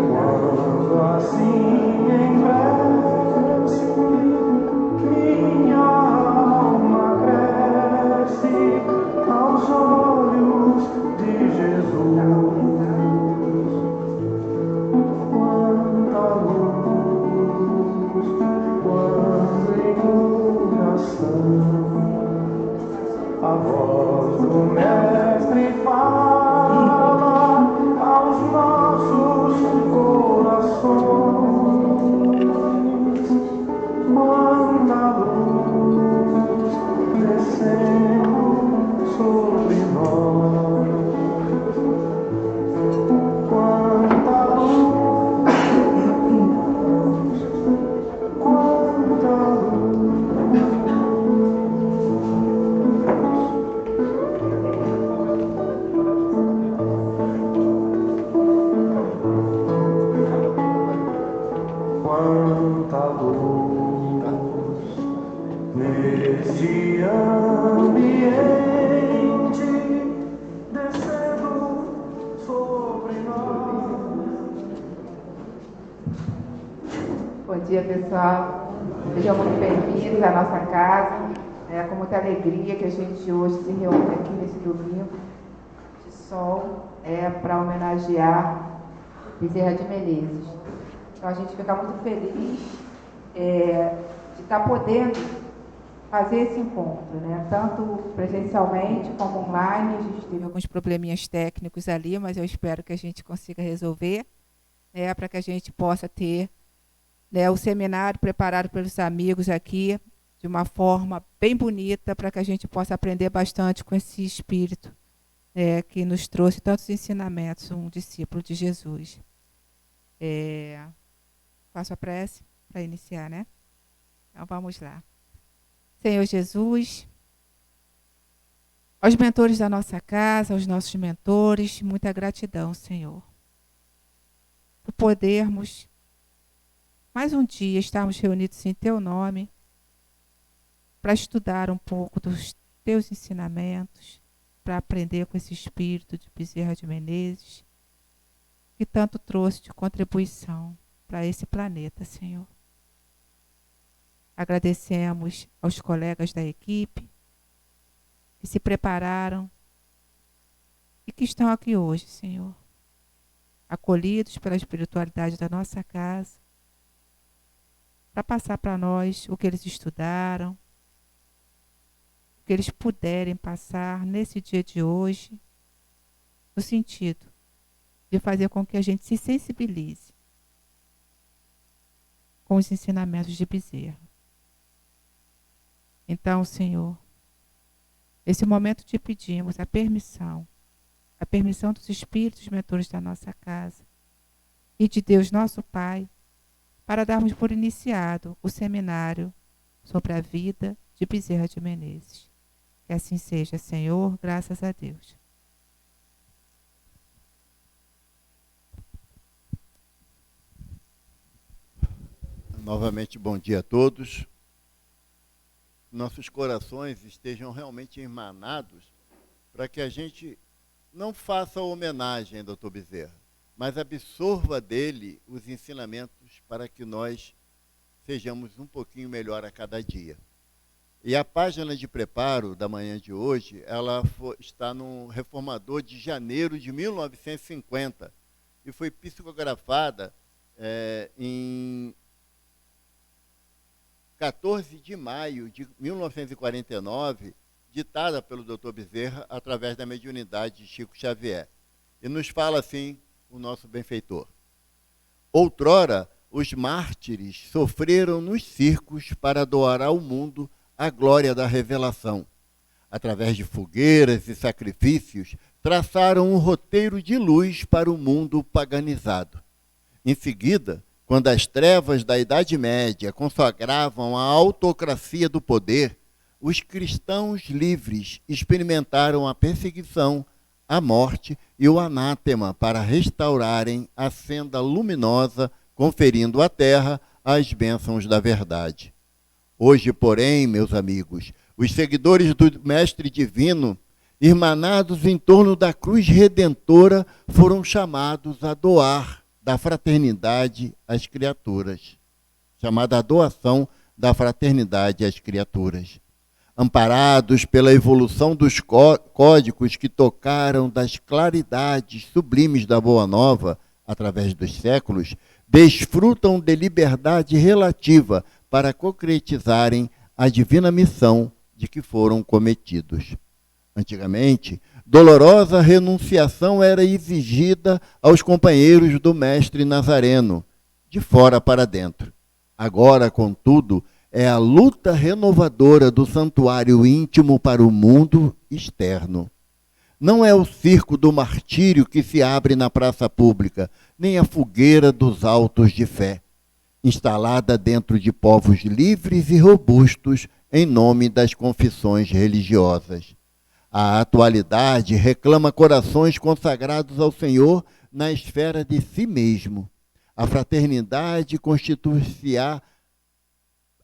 Quando assim em prece minha alma cresce aos olhos de Jesus. Quanta luz, quando em oração a voz do Mestre fala aos nossos corações. Quanta luz descendo sobre nós. Quanta luz, quanta quanta luz neste ambiente descendo sobre nós. Bom dia, pessoal. Sejam muito bem-vindos à nossa casa. É com muita alegria que a gente hoje se reúne aqui nesse domingo de sol para homenagear Bezerra de Menezes. Então a gente fica muito feliz de estar podendo fazer esse encontro, né? Tanto presencialmente como online. A gente teve alguns probleminhas técnicos ali, mas eu espero que a gente consiga resolver, né, para que a gente possa ter, né, o seminário preparado pelos amigos aqui de uma forma bem bonita, para que a gente possa aprender bastante com esse espírito, que nos trouxe tantos ensinamentos, um discípulo de Jesus. Faço a prece para iniciar, né? Então vamos lá. Senhor Jesus, aos mentores da nossa casa, aos nossos mentores, muita gratidão, Senhor, por podermos mais um dia estarmos reunidos em Teu nome para estudar um pouco dos Teus ensinamentos, para aprender com esse espírito de Bezerra de Menezes, que tanto trouxe de contribuição para esse planeta, Senhor. Agradecemos aos colegas da equipe que se prepararam e que estão aqui hoje, Senhor, acolhidos pela espiritualidade da nossa casa, para passar para nós o que eles estudaram, o que eles puderem passar nesse dia de hoje, no sentido de fazer com que a gente se sensibilize com os ensinamentos de Bezerra. Então, Senhor, nesse momento te pedimos a permissão dos espíritos mentores da nossa casa e de Deus nosso Pai, para darmos por iniciado o seminário sobre a vida de Bezerra de Menezes. Que assim seja, Senhor, graças a Deus. Novamente, bom dia a todos. Nossos corações estejam realmente emanados para que a gente não faça homenagem ao Dr. Bezerra, mas absorva dele os ensinamentos para que nós sejamos um pouquinho melhor a cada dia. E a página de preparo da manhã de hoje, ela está no Reformador de janeiro de 1950 e foi psicografada em 14 de maio de 1949, ditada pelo Dr. Bezerra através da mediunidade de Chico Xavier. E nos fala assim o nosso benfeitor: outrora, os mártires sofreram nos circos para doar ao mundo a glória da revelação. Através de fogueiras e sacrifícios, traçaram um roteiro de luz para o mundo paganizado. Em seguida, quando as trevas da Idade Média consagravam a autocracia do poder, os cristãos livres experimentaram a perseguição, a morte e o anátema para restaurarem a senda luminosa, conferindo à terra as bênçãos da verdade. Hoje, porém, meus amigos, os seguidores do Mestre Divino irmanados em torno da cruz redentora, foram chamados a doar da fraternidade às criaturas. Chamada a doação da fraternidade às criaturas. Amparados pela evolução dos códigos que tocaram das claridades sublimes da Boa Nova, através dos séculos, desfrutam de liberdade relativa para concretizarem a divina missão de que foram cometidos. Antigamente, dolorosa renunciação era exigida aos companheiros do mestre Nazareno, de fora para dentro. Agora, contudo, é a luta renovadora do santuário íntimo para o mundo externo. Não é o circo do martírio que se abre na praça pública, nem a fogueira dos autos de fé, instalada dentro de povos livres e robustos em nome das confissões religiosas. A atualidade reclama corações consagrados ao Senhor na esfera de si mesmo. A fraternidade constitui-se-á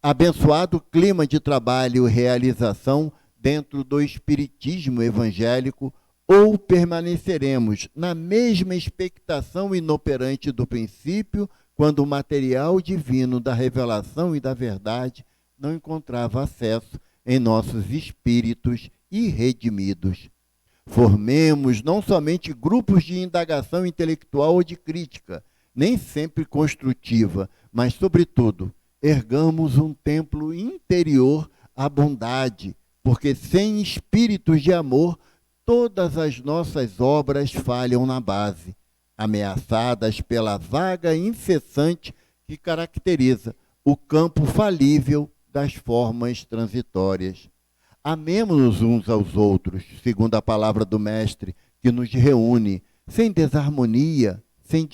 abençoado clima de trabalho e realização dentro do espiritismo evangélico, ou permaneceremos na mesma expectação inoperante do princípio, quando o material divino da revelação e da verdade não encontrava acesso em nossos espíritos irredimidos. Formemos não somente grupos de indagação intelectual ou de crítica, nem sempre construtiva, mas, sobretudo, ergamos um templo interior à bondade, porque sem espíritos de amor, todas as nossas obras falham na base, ameaçadas pela vaga incessante que caracteriza o campo falível das formas transitórias. Amemo-nos uns aos outros, segundo a palavra do Mestre, que nos reúne, sem desarmonia, sem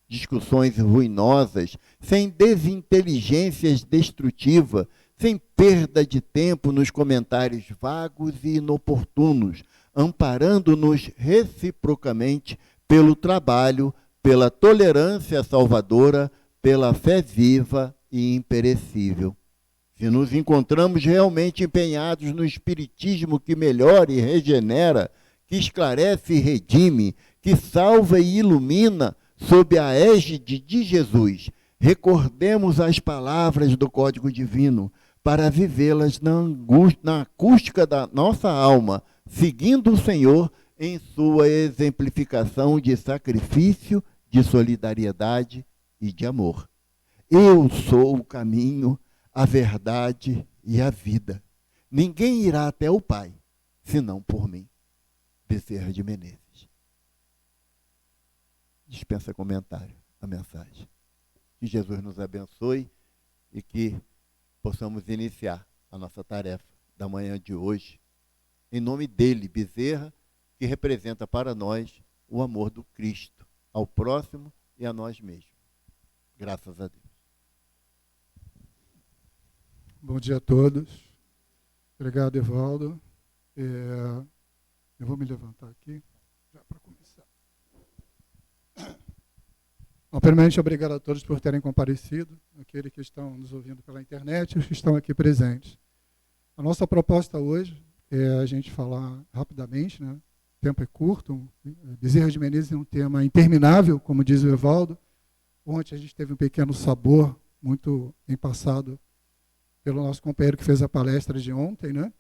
discussões ruinosas, sem desinteligências destrutivas, sem perda de tempo nos comentários vagos e inoportunos, amparando-nos reciprocamente pelo trabalho, pela tolerância salvadora, pela fé viva e imperecível. Se nos encontramos realmente empenhados no espiritismo que melhora e regenera, que esclarece e redime, que salva e ilumina, sob a égide de Jesus, recordemos as palavras do Código Divino para vivê-las na acústica da nossa alma, seguindo o Senhor em sua exemplificação de sacrifício, de solidariedade e de amor. Eu sou o caminho, a verdade e a vida. Ninguém irá até o Pai, senão por mim. Bezerra de Menezes. Dispensa comentário a mensagem. Que Jesus nos abençoe e que possamos iniciar a nossa tarefa da manhã de hoje, em nome dele, Bezerra, que representa para nós o amor do Cristo ao próximo e a nós mesmos. Graças a Deus. Bom dia a todos. Obrigado, Evaldo. Eu vou me levantar aqui já para começar. Bom, primeiramente, obrigado a todos por terem comparecido, aqueles que estão nos ouvindo pela internet e os que estão aqui presentes. A nossa proposta hoje é a gente falar rapidamente, né? O tempo é curto. Bezerra de Menezes é um tema interminável, como diz o Evaldo. Ontem a gente teve um pequeno sabor muito em passado pelo nosso companheiro que fez a palestra de ontem, né?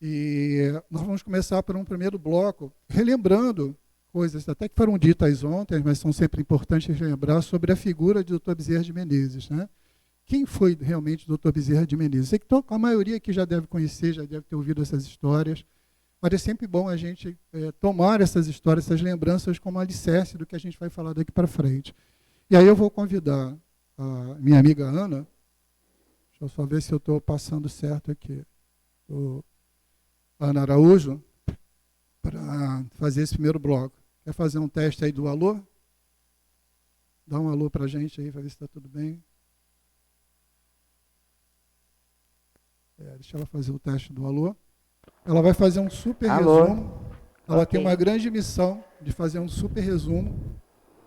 E nós vamos começar por um primeiro bloco, relembrando coisas até que foram ditas ontem, mas são sempre importantes lembrar sobre a figura de Dr. Bezerra de Menezes, né? Quem foi realmente o Dr. Bezerra de Menezes? Sei que a maioria aqui já deve conhecer, já deve ter ouvido essas histórias, mas é sempre bom a gente tomar essas histórias, essas lembranças como alicerce do que a gente vai falar daqui para frente. E aí eu vou convidar a minha amiga Ana, deixa eu só ver se eu estou passando certo aqui, Ana Araújo, para fazer esse primeiro bloco. Quer fazer um teste aí do alô? Dá um alô para a gente aí, para ver se está tudo bem. Deixa ela fazer o teste do alô. Ela vai fazer um super resumo. Ela tem uma grande missão de fazer um super resumo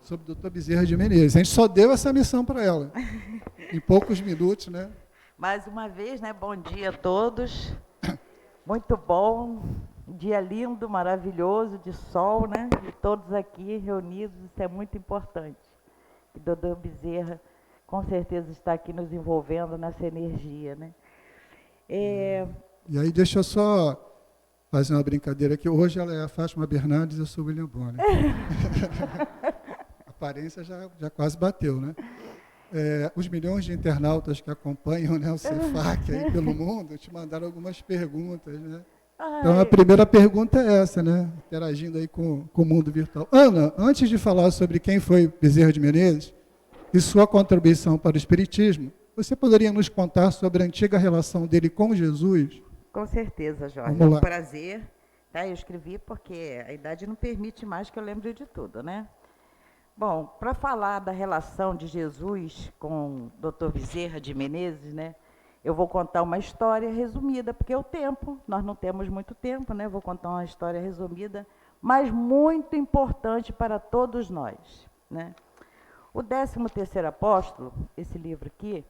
sobre o Dr. Bezerra de Menezes. A gente só deu essa missão para ela, em poucos minutos, né? Mais uma vez, né? Bom dia a todos. Muito bom dia lindo, maravilhoso, de sol, né? E todos aqui reunidos, isso é muito importante. E Dodô Bezerra, com certeza, está aqui nos envolvendo nessa energia, né? E aí, deixa eu só fazer uma brincadeira aqui. Hoje ela é a Fátima Bernardes e eu sou o William Bonner. A aparência já quase bateu, né? Os milhões de internautas que acompanham, né, o CEFAC aí pelo mundo te mandaram algumas perguntas, né? Então, a primeira pergunta é essa, né? Interagindo aí com o mundo virtual. Ana, antes de falar sobre quem foi Bezerra de Menezes e sua contribuição para o Espiritismo, você poderia nos contar sobre a antiga relação dele com Jesus? Com certeza, Jorge. Vamos lá. É um prazer. Tá? Eu escrevi porque a idade não permite mais que eu lembre de tudo, né? Bom, para falar da relação de Jesus com o Dr. Bezerra de Menezes, né? Eu vou contar uma história resumida, porque o tempo, nós não temos muito tempo, né? Vou contar uma história resumida, mas muito importante para todos nós, né? O 13º Apóstolo, esse livro aqui,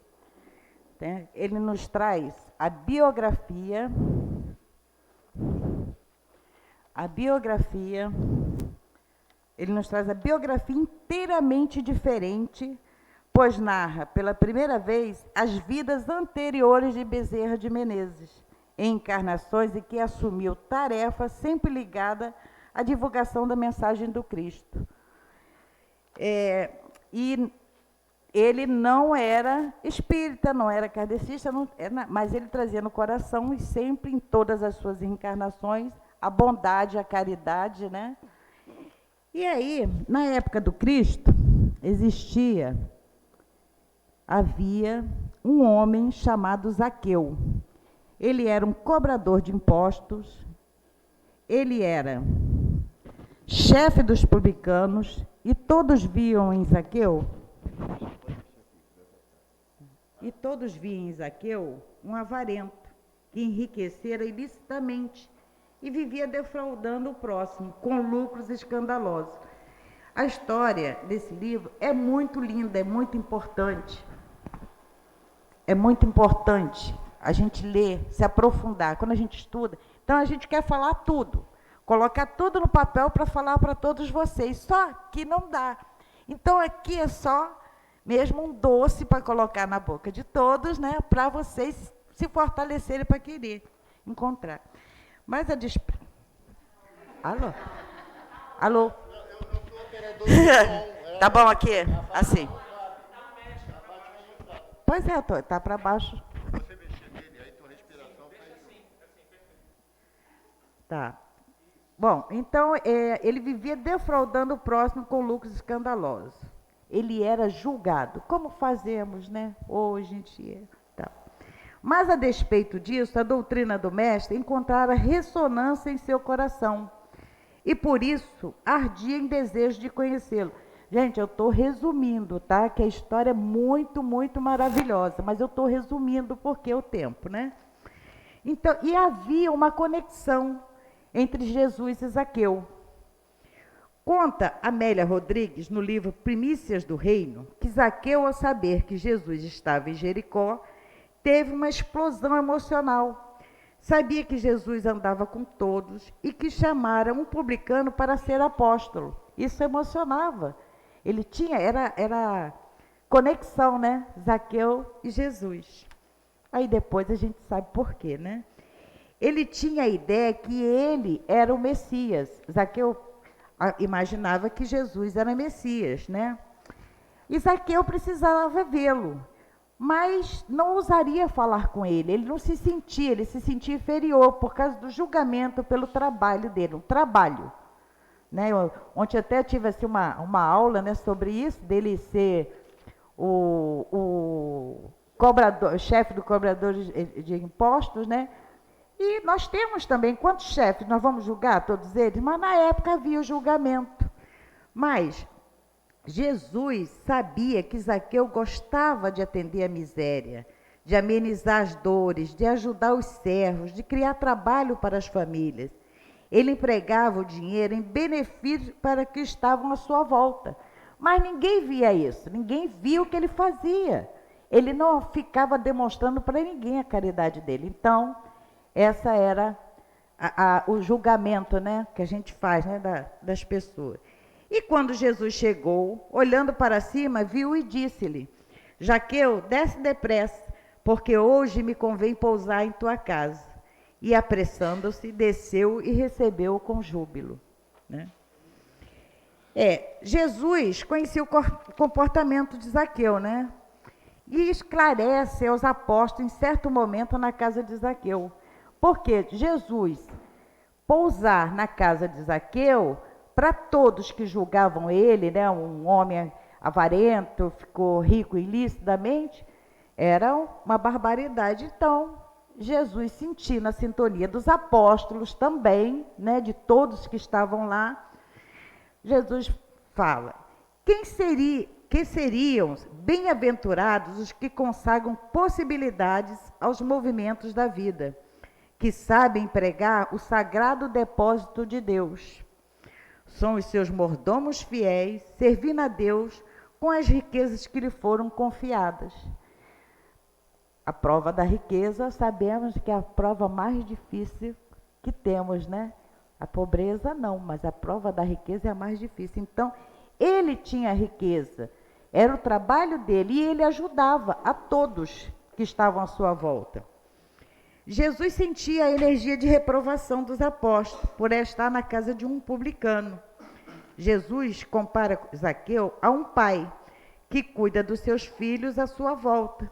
né, ele nos traz a biografia, ele nos traz a biografia inteiramente diferente, pois narra, pela primeira vez, as vidas anteriores de Bezerra de Menezes, em encarnações em que assumiu tarefa sempre ligada à divulgação da mensagem do Cristo. E ele não era espírita, não era kardecista, mas ele trazia no coração, e sempre em todas as suas encarnações, a bondade, a caridade, né? E aí, na época do Cristo, havia um homem chamado Zaqueu. Ele era um cobrador de impostos, ele era chefe dos publicanos, e todos viam em Zaqueu um avarento que enriquecera ilicitamente e vivia defraudando o próximo com lucros escandalosos. A história desse livro é muito linda, é muito importante. É muito importante a gente ler, se aprofundar. Quando a gente estuda, então a gente quer falar tudo, colocar tudo no papel para falar para todos vocês, só que não dá. Então aqui é só mesmo um doce para colocar na boca de todos, né, para vocês se fortalecerem para querer encontrar. Mas a Alô? Alô? Tá bom aqui? Assim. Pois é, tá para baixo. Você mexer nele, aí tua respiração faz assim. Tá. Bom, então, ele vivia defraudando o próximo com lucros escandalosos. Ele era julgado, como fazemos, né, hoje em dia. Tá. Mas, a despeito disso, a doutrina do mestre encontrara ressonância em seu coração. E, por isso, ardia em desejo de conhecê-lo. Gente, eu estou resumindo, tá? Que a história é muito, muito maravilhosa, mas eu estou resumindo porque o tempo, né? Então, e havia uma conexão entre Jesus e Zaqueu. Conta Amélia Rodrigues, no livro Primícias do Reino, que Zaqueu, ao saber que Jesus estava em Jericó, teve uma explosão emocional. Sabia que Jesus andava com todos e que chamara um publicano para ser apóstolo. Isso emocionava. Ele tinha, era conexão, né? Zaqueu e Jesus. Aí depois a gente sabe por quê, né? Ele tinha a ideia que ele era o Messias. Zaqueu imaginava que Jesus era Messias, né? E Zaqueu precisava vê-lo, mas não ousaria falar com ele. Ele se sentia inferior por causa do julgamento pelo trabalho dele, um trabalho. Né? Ontem até tive assim, uma aula, né, sobre isso, dele ser o chefe do cobrador de impostos, né? E nós temos também, quantos chefes nós vamos julgar? Todos eles? Mas na época havia o julgamento. Mas Jesus sabia que Zaqueu gostava de atender a miséria, de amenizar as dores, de ajudar os servos, de criar trabalho para as famílias. Ele empregava o dinheiro em benefício para que estavam à sua volta. Mas ninguém via isso, ninguém via o que ele fazia. Ele não ficava demonstrando para ninguém a caridade dele. Então, essa era o julgamento, né, que a gente faz, né, das pessoas. E quando Jesus chegou, olhando para cima, viu e disse-lhe: Zaqueu, desce depressa, porque hoje me convém pousar em tua casa. E apressando-se, desceu e recebeu-o com júbilo, né? Jesus conhecia o comportamento de Zaqueu, né? E esclarece aos apóstolos em certo momento na casa de Zaqueu. Porque Jesus pousar na casa de Zaqueu, para todos que julgavam ele, né, um homem avarento, ficou rico ilicitamente, era uma barbaridade. Então, Jesus sentiu na sintonia dos apóstolos também, né, de todos que estavam lá. Jesus fala: que seriam bem-aventurados os que consagram possibilidades aos movimentos da vida, que sabem empregar o sagrado depósito de Deus. São os seus mordomos fiéis, servindo a Deus com as riquezas que lhe foram confiadas. A prova da riqueza, sabemos que é a prova mais difícil que temos, né? A pobreza não, mas a prova da riqueza é a mais difícil. Então, ele tinha riqueza, era o trabalho dele, e ele ajudava a todos que estavam à sua volta. Jesus sentia a energia de reprovação dos apóstolos por estar na casa de um publicano. Jesus compara Zaqueu a um pai que cuida dos seus filhos à sua volta.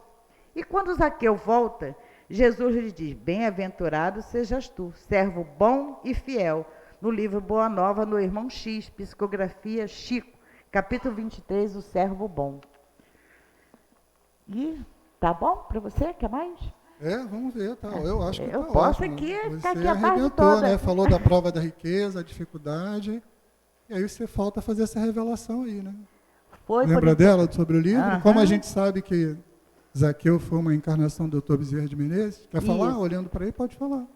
E quando Zaqueu volta, Jesus lhe diz: bem-aventurado sejas tu, servo bom e fiel. No livro Boa Nova, no Irmão X, Psicografia Chico, capítulo 23, o servo bom. E tá bom para você? Quer mais? Vamos ver, tá. Eu acho que eu tá posso ótimo. aqui Você ficar aqui a tarde arrebentou, toda. né? Falou da prova da riqueza, a dificuldade. E aí você falta fazer essa revelação aí, né? Lembra dela sobre o livro? Como a gente sabe que Zaqueu foi uma encarnação do Dr. Bezerra de Menezes. Quer falar? Isso. Olhando para aí, pode falar.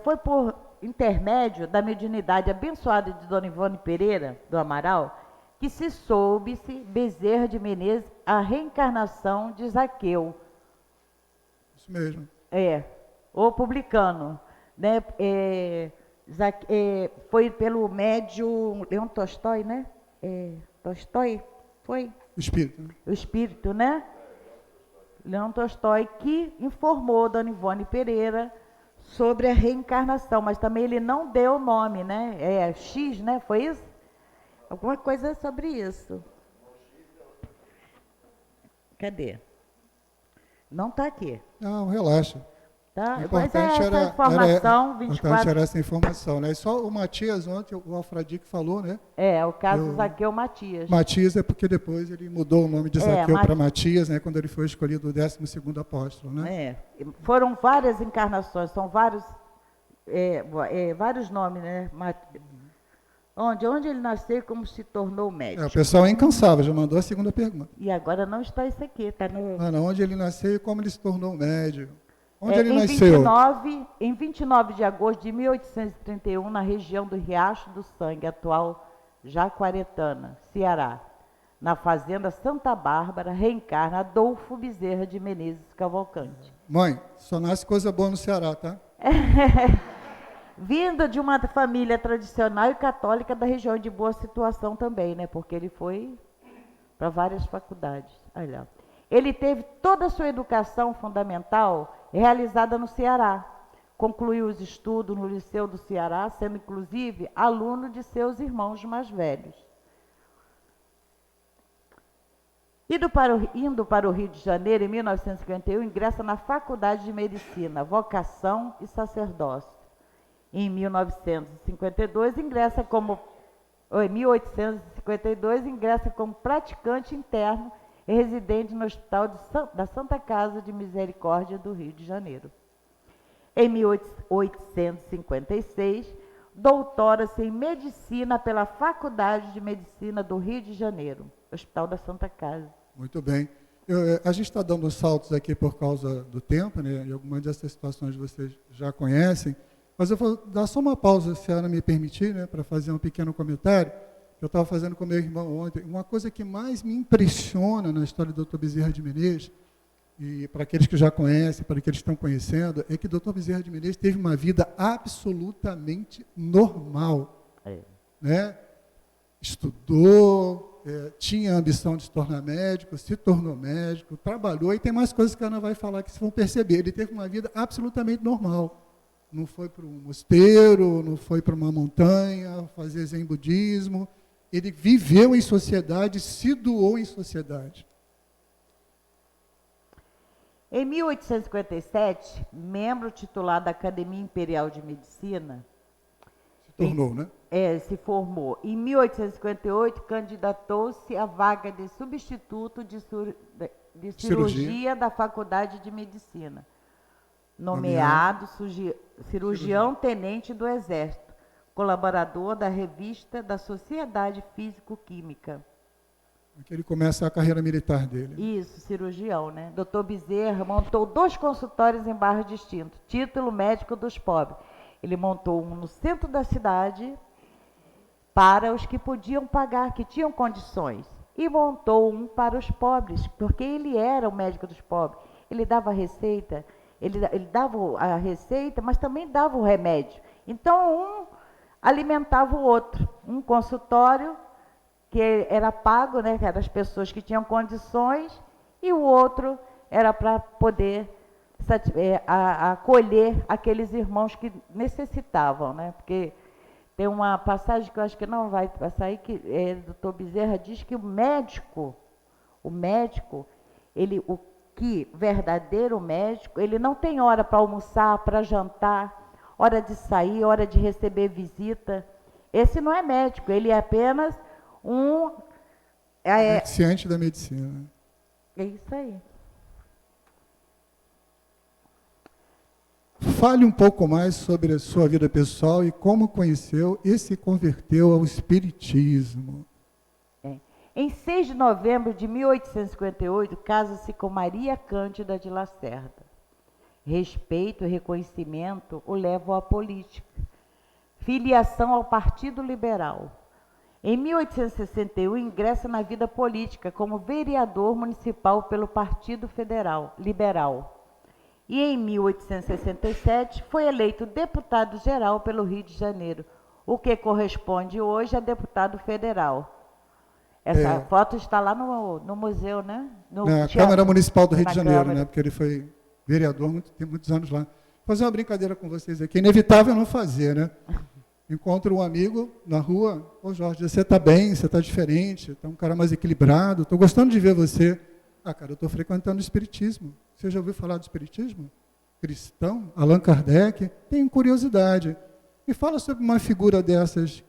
Foi por intermédio da mediunidade abençoada de Dona Ivone Pereira, do Amaral, que se soube-se Bezerra de Menezes a reencarnação de Zaqueu. Isso mesmo. O publicano, né? Foi pelo médium Leon Tolstói, né? Tolstói, foi? O espírito. Né? O espírito, né? Leon Tolstói, que informou Dona Ivone Pereira sobre a reencarnação, mas também ele não deu o nome, né? X, né? Foi isso? Alguma coisa sobre isso. Cadê? Não está aqui. Não, relaxa. Tá? O Mas importante essa informação, 24... era essa informação, né? E só o Matias ontem, o Alfradique falou, né? O caso Zaqueu Matias. Matias é porque depois ele mudou o nome de Zaqueu para Matias, né? Quando ele foi escolhido o 12º apóstolo, né? Foram várias encarnações, são vários, vários nomes, né? Onde ele nasceu e como se tornou médico. O pessoal é incansável, já mandou a segunda pergunta. E agora não está isso aqui, está no... onde ele nasceu e como ele se tornou médico. Onde ele nasceu? Em 29 de agosto de 1831, na região do Riacho do Sangue, atual Jacuaretana, Ceará, na fazenda Santa Bárbara, reencarna Adolfo Bezerra de Menezes Cavalcante. Mãe, só nasce coisa boa no Ceará, tá? Vindo de uma família tradicional e católica da região de boa situação também, né? Porque ele foi para várias faculdades. Olha, ele teve toda a sua educação fundamental realizada no Ceará. Concluiu os estudos no Liceu do Ceará, sendo inclusive aluno de seus irmãos mais velhos. Indo para o Rio de Janeiro, em 1951, ingressa na Faculdade de Medicina, Vocação e Sacerdócio. Em 1852, ingressa como praticante interno e residente no Hospital da Santa Casa de Misericórdia do Rio de Janeiro. Em 1856, doutora-se em Medicina pela Faculdade de Medicina do Rio de Janeiro, Hospital da Santa Casa. Muito bem. A gente está dando saltos aqui por causa do tempo, né? E algumas dessas situações vocês já conhecem, mas eu vou dar só uma pausa, se a Ana me permitir, né, para fazer um pequeno comentário. Eu estava fazendo com meu irmão ontem. Uma coisa que mais me impressiona na história do Dr. Bezerra de Menezes e para aqueles que já conhecem, para aqueles que estão conhecendo, é que o Dr. Bezerra de Menezes teve uma vida absolutamente normal. Né? Estudou, tinha a ambição de se tornar médico, se tornou médico, trabalhou, e tem mais coisas que a Ana vai falar que vocês vão perceber. Ele teve uma vida absolutamente normal. Não foi para um mosteiro, não foi para uma montanha, fazer zen budismo. Ele viveu em sociedade, se doou em sociedade. Em 1857, membro titular da Academia Imperial de Medicina, Se tornou, né? se formou. Em 1858, candidatou-se à vaga de substituto de cirurgia da Faculdade de Medicina. Nomeado cirurgião-tenente do Exército, colaborador da revista da Sociedade Físico-Química. Aqui ele começa a carreira militar dele. Isso, cirurgião, né? Dr. Bezerra montou 2 consultórios em bairros distintos, título médico dos pobres. Ele montou um no centro da cidade para os que podiam pagar, que tinham condições, e montou um para os pobres, porque ele era o médico dos pobres. Ele dava receita, ele dava a receita, mas também dava o remédio. Então, um alimentava o outro. Um consultório que era pago, né, que eram as pessoas que tinham condições, e o outro era para poder acolher aqueles irmãos que necessitavam, né? Porque tem uma passagem que eu acho que não vai passar aí, que o Dr. Bezerra diz que o médico, verdadeiro médico, ele não tem hora para almoçar, para jantar, hora de sair, hora de receber visita. Esse não é médico, ele é apenas um... Ciente da medicina. É isso aí. Fale um pouco mais sobre a sua vida pessoal e como conheceu e se converteu ao Espiritismo. Em 6 de novembro de 1858, casa-se com Maria Cândida de Lacerda. Respeito e reconhecimento o levam à política. Filiação ao Partido Liberal. Em 1861, ingressa na vida política como vereador municipal pelo Partido Liberal. E em 1867 foi eleito deputado geral pelo Rio de Janeiro, o que corresponde hoje a deputado federal. Essa foto está lá no museu, né? Na Câmara Municipal do Rio de Janeiro, né? Porque ele foi vereador tem muitos anos lá. Vou fazer uma brincadeira com vocês aqui. Inevitável não fazer, né? Encontro um amigo na rua. Ô Jorge, você está bem, você está diferente, está um cara mais equilibrado, estou gostando de ver você. Ah, cara, eu estou frequentando o Espiritismo. Você já ouviu falar do Espiritismo? Cristão? Allan Kardec? Tenho curiosidade. Me fala sobre uma figura dessas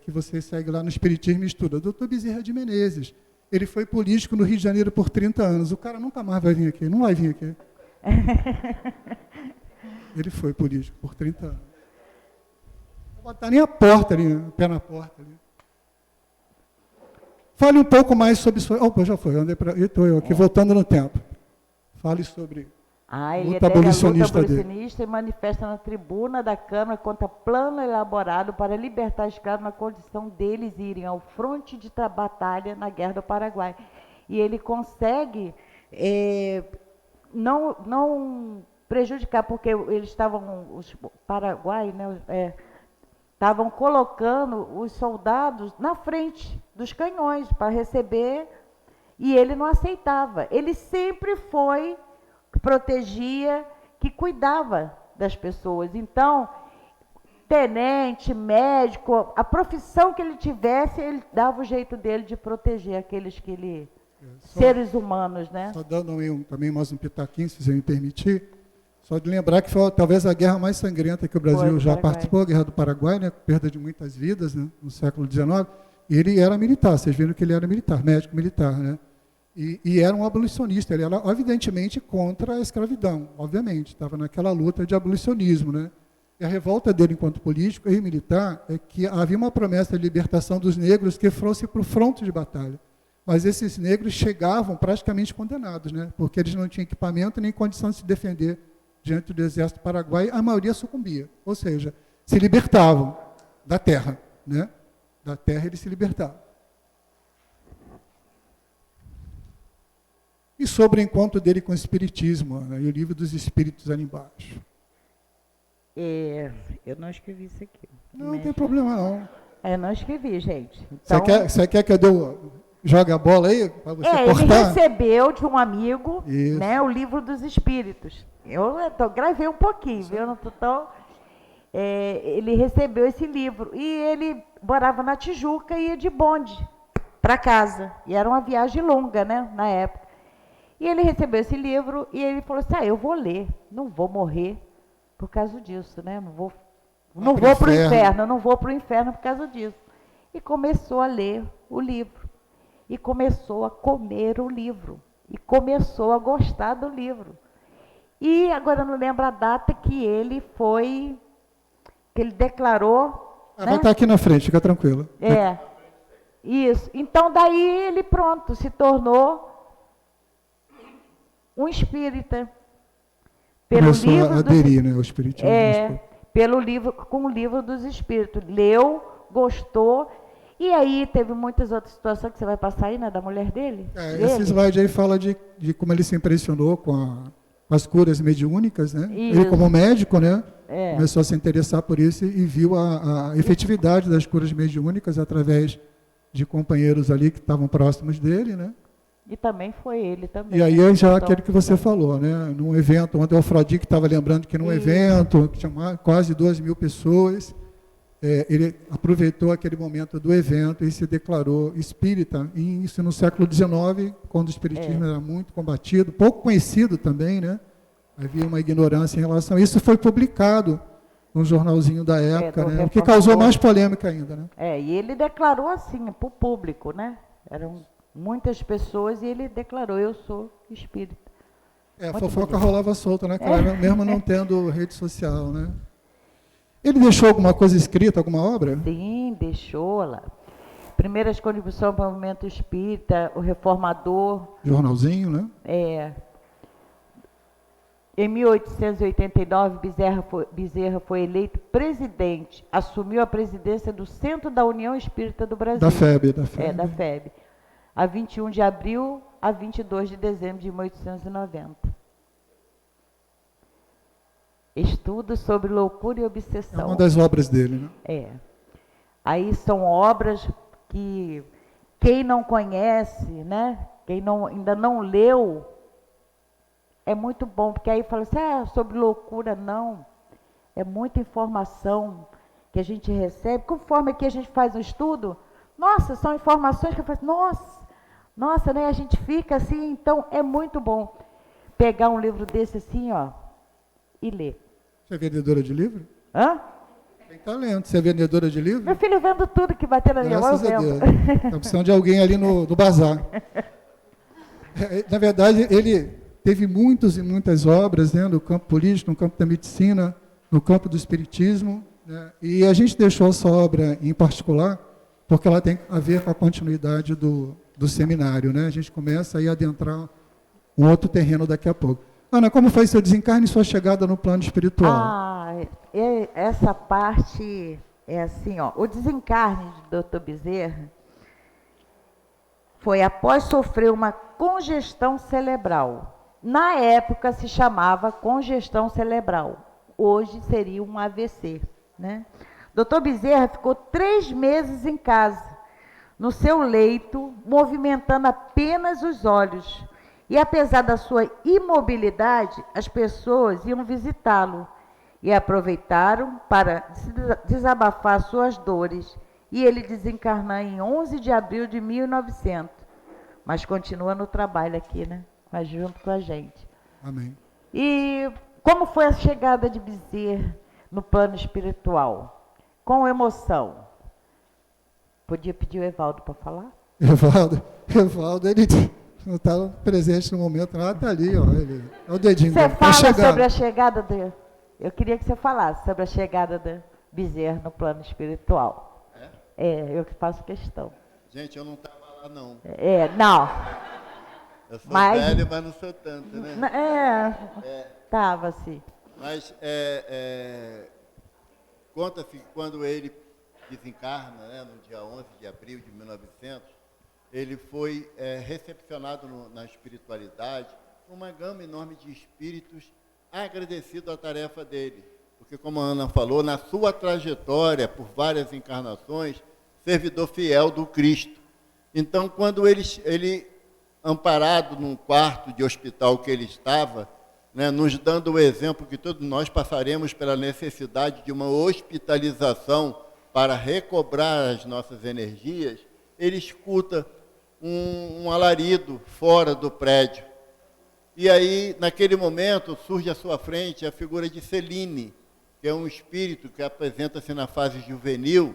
que você segue lá no Espiritismo e estuda. Dr. Bezerra de Menezes. Ele foi político no Rio de Janeiro por 30 anos. O cara nunca mais vai vir aqui. Não vai vir aqui. Ele foi político por 30 anos. Não vou botar nem a porta ali, o pé na porta ali. Fale um pouco mais sobre... Opa, já foi. Estou eu aqui, voltando no tempo. Fale sobre... Ele luta abolicionista e manifesta na tribuna da Câmara contra plano elaborado para libertar escravos na condição deles irem ao fronte de batalha na Guerra do Paraguai. E ele consegue não prejudicar, porque eles estavam, os Paraguai, né, estavam colocando os soldados na frente dos canhões para receber, e ele não aceitava. Ele sempre foi... que protegia, que cuidava das pessoas. Então, tenente, médico, a profissão que ele tivesse, ele dava o jeito dele de proteger aqueles que ele... seres humanos, né? Só dando também mais um pitaquinho, se você me permitir, só de lembrar que foi talvez a guerra mais sangrenta que o Brasil já participou, a Guerra do Paraguai, né? Perda de muitas vidas, né? No século XIX, e ele era militar, vocês viram que ele era militar, médico militar, né? E era um abolicionista, ele era evidentemente contra a escravidão, obviamente, estava naquela luta de abolicionismo, né? E a revolta dele enquanto político e militar é que havia uma promessa de libertação dos negros que fosse para o fronte de batalha. Mas esses negros chegavam praticamente condenados, né? Porque eles não tinham equipamento nem condição de se defender diante do exército paraguaio, a maioria sucumbia, ou seja, se libertavam da terra, né? Da terra eles se libertavam. e sobre o encontro dele com o Espiritismo, né, e o Livro dos Espíritos ali embaixo. Eu não escrevi isso aqui. Não tem problema não. Eu não escrevi, gente. Você Então, quer que eu jogue a bola aí para você ele cortar? recebeu de um amigo, Isso. né, o Livro dos Espíritos. Gravei um pouquinho, viu? Não tô tão... ele recebeu esse livro e ele morava na Tijuca e ia de bonde para casa. E era uma viagem longa, né, na época. E ele recebeu esse livro e ele falou assim, eu vou ler, não vou morrer por causa disso, né? Não vou para o inferno, não vou para o inferno por causa disso. E começou a ler o livro. E começou a comer o livro. E começou a gostar do livro. E agora eu não lembro a data que ele declarou. Vai estar aqui na frente, fica tranquilo. Isso. Então daí ele pronto, se tornou um espírita. Começou a aderir, né, ao Espiritismo. Com o Livro dos Espíritos. Leu, gostou. E aí teve muitas outras situações que você vai passar aí, né, da mulher dele? Esse slide aí fala de como ele se impressionou com as curas mediúnicas, né? Isso. Ele como médico, né? Começou a se interessar por isso e viu a efetividade das curas mediúnicas através de companheiros ali que estavam próximos dele, né? E também foi ele também. E aí já aquele que você falou, né? Num evento, ontem o Fradique estava lembrando que num evento, que tinha quase 2.000 pessoas, ele aproveitou aquele momento do evento e se declarou espírita, e isso no século XIX, quando o espiritismo era muito combatido, pouco conhecido também, né? Havia uma ignorância em relação a isso. Foi publicado num jornalzinho da época, né? O que causou mais polêmica ainda, né? E ele declarou assim, para o público, né? Eram muitas pessoas e ele declarou, eu sou espírita. A fofoca rolava solta, né? Mesmo não tendo rede social, né? Ele deixou alguma coisa escrita, alguma obra? Sim, deixou lá. Primeiras contribuições para o movimento espírita, o Reformador. Jornalzinho, né? Em 1889, Bezerra foi eleito presidente, assumiu a presidência do Centro da União Espírita do Brasil. Da FEB. Da FEB. A 21 de abril a 22 de dezembro de 1890. Estudos sobre loucura e obsessão. É uma das obras dele, né? Aí são obras que quem não conhece, né? Quem ainda não leu, é muito bom, porque aí fala assim, sobre loucura, não. É muita informação que a gente recebe. Conforme aqui a gente faz um estudo, nossa, são informações que eu faço, nossa, né? A gente fica assim, então é muito bom pegar um livro desse assim, e ler. Você é vendedora de livro? Hã? Tem talento. Você é vendedora de livro? Meu filho vendo tudo que bater na minha mão, eu vendo. Está precisando de alguém ali no bazar. Na verdade, ele teve muitas e muitas obras, né, no campo político, no campo da medicina, no campo do espiritismo, né, e a gente deixou essa obra em particular porque ela tem a ver com a continuidade do seminário, né? A gente começa aí a adentrar um outro terreno daqui a pouco. Ana, como foi seu desencarne e sua chegada no plano espiritual? Essa parte é assim, o desencarne do Dr. Bezerra foi após sofrer uma congestão cerebral. Na época se chamava congestão cerebral, hoje seria um AVC, né? Dr. Bezerra ficou 3 meses em casa, no seu leito, movimentando apenas os olhos. E apesar da sua imobilidade, as pessoas iam visitá-lo e aproveitaram para desabafar suas dores. E ele desencarnou em 11 de abril de 1900. Mas continua no trabalho aqui, né? Mas junto com a gente. Amém. E como foi a chegada de Bezerra no plano espiritual? Com emoção. Podia pedir o Evaldo para falar? Evaldo, ele não está presente no momento, não. Está ali, ele, é o dedinho você dele. Fala sobre a chegada de... Eu queria que você falasse sobre a chegada de Bezerra no plano espiritual. Eu que faço questão. Gente, eu não estava lá, não. Não. Eu sou velho, mas não sou tanto, né? Estava assim. Mas conta-se que quando ele desencarna, né, no dia 11 de abril de 1900, ele foi recepcionado na espiritualidade, uma gama enorme de espíritos agradecido à tarefa dele. Porque, como a Ana falou, na sua trajetória, por várias encarnações, servidor fiel do Cristo. Então, quando ele amparado num quarto de hospital que ele estava, né, nos dando o exemplo que todos nós passaremos pela necessidade de uma hospitalização para recobrar as nossas energias, ele escuta um alarido fora do prédio. E aí, naquele momento, surge à sua frente a figura de Celine, que é um espírito que apresenta-se na fase juvenil.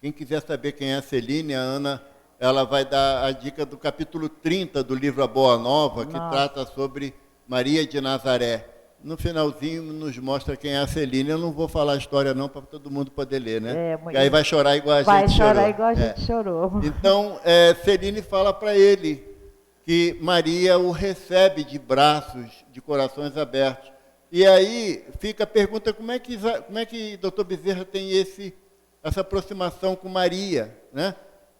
Quem quiser saber quem é a Celine, a Ana, ela vai dar a dica do capítulo 30 do livro A Boa Nova, que trata sobre Maria de Nazaré. No finalzinho nos mostra quem é a Celine. Eu não vou falar a história não, para todo mundo poder ler, né? E aí vai chorar igual a gente chorou. Vai chorar igual a gente chorou. Então, Celine fala para ele que Maria o recebe de braços, de corações abertos. E aí fica a pergunta, como é que Dr. Bezerra tem essa aproximação com Maria, né?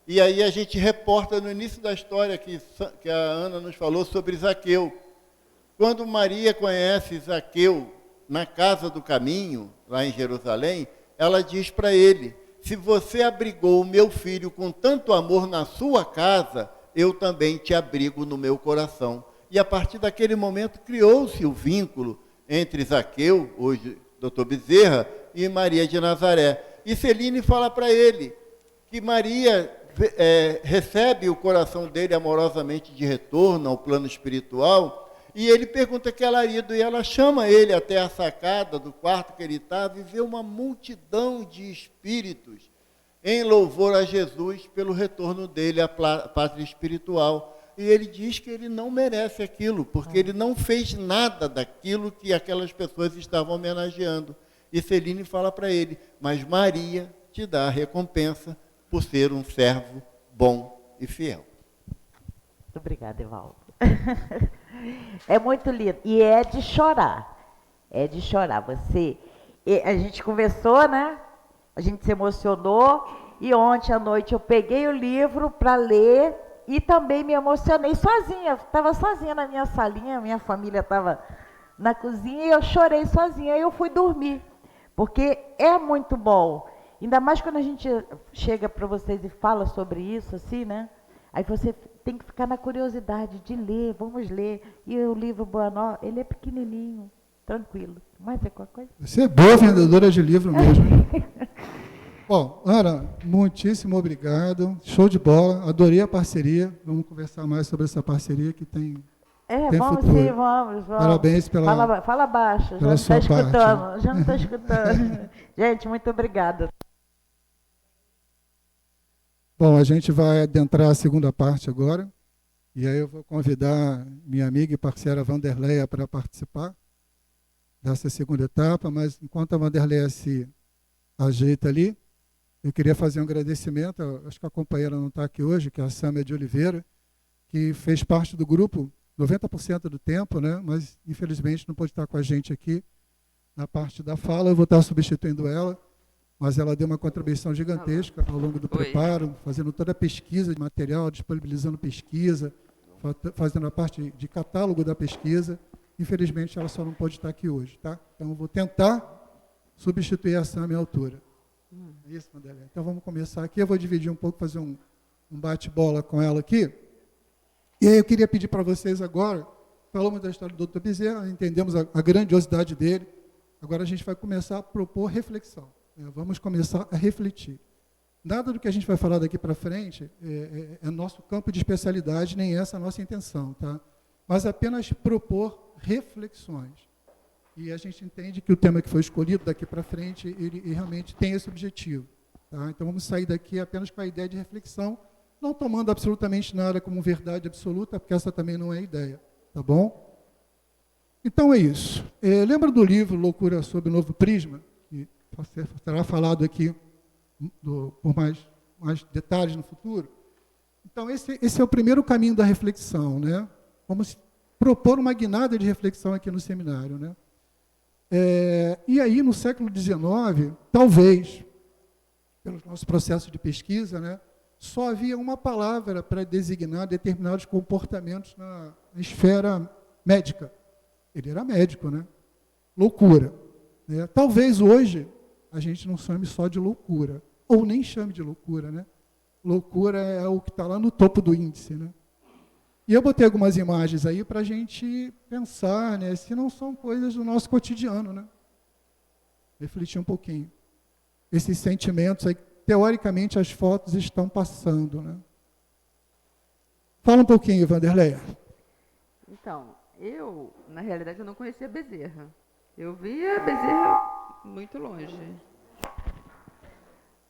E aí a gente reporta no início da história que a Ana nos falou sobre Zaqueu. Quando Maria conhece Zaqueu na casa do caminho, lá em Jerusalém, ela diz para ele: se você abrigou o meu filho com tanto amor na sua casa, eu também te abrigo no meu coração. E a partir daquele momento criou-se o vínculo entre Zaqueu, hoje Dr. Bezerra, e Maria de Nazaré. E Celine fala para ele que Maria recebe o coração dele amorosamente de retorno ao plano espiritual, e ele pergunta que alarido, e ela chama ele até a sacada do quarto que ele estava, e vê uma multidão de espíritos em louvor a Jesus pelo retorno dele à pátria espiritual. E ele diz que ele não merece aquilo, porque ele não fez nada daquilo que aquelas pessoas estavam homenageando. E Celine fala para ele: mas Maria te dá a recompensa por ser um servo bom e fiel. Muito obrigada, Evaldo. É muito lindo. E é de chorar. É de chorar. A gente conversou, né? A gente se emocionou. E ontem à noite eu peguei o livro para ler e também me emocionei sozinha. Estava sozinha na minha salinha, minha família estava na cozinha e eu chorei sozinha. Aí eu fui dormir. Porque é muito bom. Ainda mais quando a gente chega para vocês e fala sobre isso, assim, né? Aí você tem que ficar na curiosidade de ler, vamos ler. E o livro Boa Nova, ele é pequenininho, tranquilo. Mais alguma coisa? Você é boa vendedora de livro mesmo. Bom, Ana, muitíssimo obrigado. Show de bola, adorei a parceria. Vamos conversar mais sobre essa parceria que tem vamos futuro. Sim, vamos. Parabéns pela... Fala baixo, já não está escutando. Já não está escutando. Gente, muito obrigada. Bom, a gente vai adentrar a segunda parte agora, e aí eu vou convidar minha amiga e parceira Vanderleia para participar dessa segunda etapa, mas enquanto a Vanderleia se ajeita ali, eu queria fazer um agradecimento, acho que a companheira não está aqui hoje, que é a Sâmia de Oliveira, que fez parte do grupo 90% do tempo, né? Mas infelizmente não pôde estar com a gente aqui na parte da fala, eu vou estar substituindo ela. Mas ela deu uma contribuição gigantesca ao longo do preparo, fazendo toda a pesquisa de material, disponibilizando pesquisa, fazendo a parte de catálogo da pesquisa. Infelizmente, ela só não pode estar aqui hoje, tá? Então, eu vou tentar substituir a Sâmia à altura. É isso, Vanderlei? Então, vamos começar aqui. Eu vou dividir um pouco, fazer um bate-bola com ela aqui. E aí, eu queria pedir para vocês agora, falamos da história do Dr. Bezerra, entendemos a grandiosidade dele. Agora, a gente vai começar a propor reflexão. Vamos começar a refletir. Nada do que a gente vai falar daqui para frente é nosso campo de especialidade, nem essa a nossa intenção, tá? Mas apenas propor reflexões. E a gente entende que o tema que foi escolhido daqui para frente, ele realmente tem esse objetivo. Tá? Então vamos sair daqui apenas com a ideia de reflexão, não tomando absolutamente nada como verdade absoluta, porque essa também não é a ideia. Tá bom? Então é isso. Lembra do livro Loucura sob o Novo Prisma? Será falado aqui por mais detalhes no futuro. Então, esse é o primeiro caminho da reflexão, né? Vamos propor uma guinada de reflexão aqui no seminário, né? E aí, no século XIX, talvez, pelo nosso processo de pesquisa, né, só havia uma palavra para designar determinados comportamentos na esfera médica. Ele era médico, né? Loucura. Né? Talvez hoje a gente não chame só de loucura, ou nem chame de loucura, né? Loucura é o que está lá no topo do índice, né? E eu botei algumas imagens aí para a gente pensar, né? Se não são coisas do nosso cotidiano, né? Refletir um pouquinho. Esses sentimentos aí, teoricamente, as fotos estão passando, né? Fala um pouquinho, Vanderleia. Então, na realidade, eu não conhecia Bezerra. Eu via Bezerra muito longe.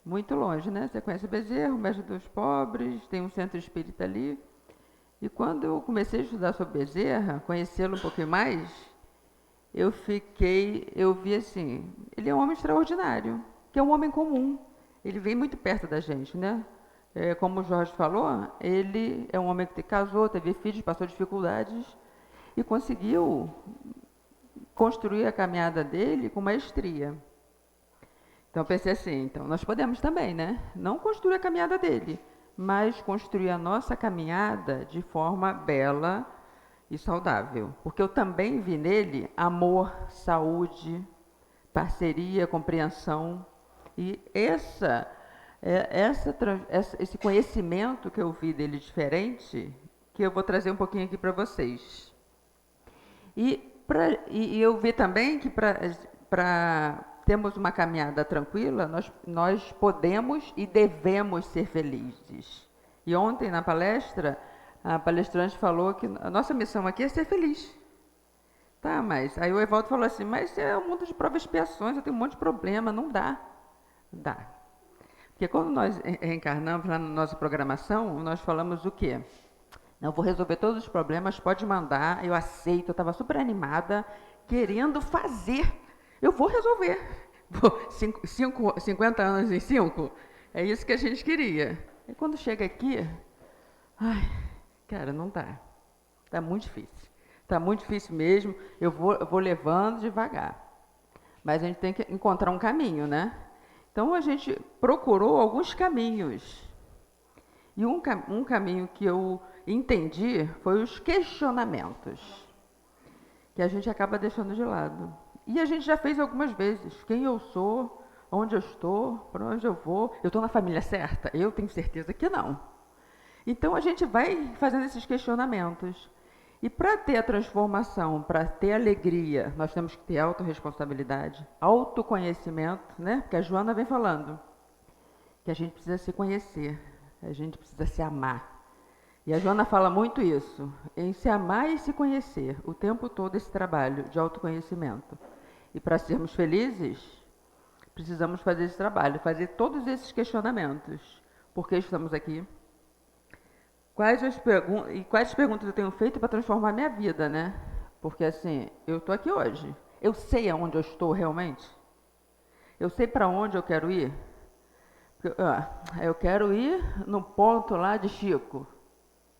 Muito longe, né? Você conhece Bezerra, o mestre dos pobres, tem um centro espírita ali. E quando eu comecei a estudar sobre Bezerra, conhecê-lo um pouquinho mais, eu vi assim, ele é um homem extraordinário, que é um homem comum. Ele vem muito perto da gente, né? Como o Jorge falou, ele é um homem que casou, teve filhos, passou dificuldades e conseguiu construir a caminhada dele com maestria. Então, eu pensei assim, então nós podemos também, né? Não construir a caminhada dele, mas construir a nossa caminhada de forma bela e saudável. Porque eu também vi nele amor, saúde, parceria, compreensão. E esse conhecimento que eu vi dele diferente, que eu vou trazer um pouquinho aqui para vocês. E eu vi também que para termos uma caminhada tranquila, nós podemos e devemos ser felizes. E ontem, na palestra, a palestrante falou que a nossa missão aqui é ser feliz. Tá, mas aí o Evaldo falou assim, mas é um mundo de provas e expiações, eu tenho um monte de problema, não dá. Dá. Porque quando nós reencarnamos lá na nossa programação, nós falamos o quê? Não, eu vou resolver todos os problemas, pode mandar, eu aceito, eu estava super animada, querendo fazer. Eu vou resolver. 50 anos em 5, é isso que a gente queria. E quando chega aqui, ai, cara, não dá. Está muito difícil. Está muito difícil mesmo, eu vou levando devagar. Mas a gente tem que encontrar um caminho, né? Então, a gente procurou alguns caminhos. E um caminho que eu entendi foi os questionamentos, que a gente acaba deixando de lado. E a gente já fez algumas vezes. Quem eu sou, onde eu estou, para onde eu vou. Eu estou na família certa? Eu tenho certeza que não. Então, a gente vai fazendo esses questionamentos. E para ter a transformação, para ter alegria, nós temos que ter autorresponsabilidade, autoconhecimento, né? Porque a Joana vem falando que a gente precisa se conhecer, a gente precisa se amar. E a Joana fala muito isso, em se amar e se conhecer, o tempo todo esse trabalho de autoconhecimento. E para sermos felizes, precisamos fazer esse trabalho, fazer todos esses questionamentos. Por que estamos aqui? Quais perguntas eu tenho feito para transformar a minha vida, né? Porque, assim, eu estou aqui hoje. Eu sei aonde eu estou realmente? Eu sei para onde eu quero ir? Eu quero ir no ponto lá de Chico.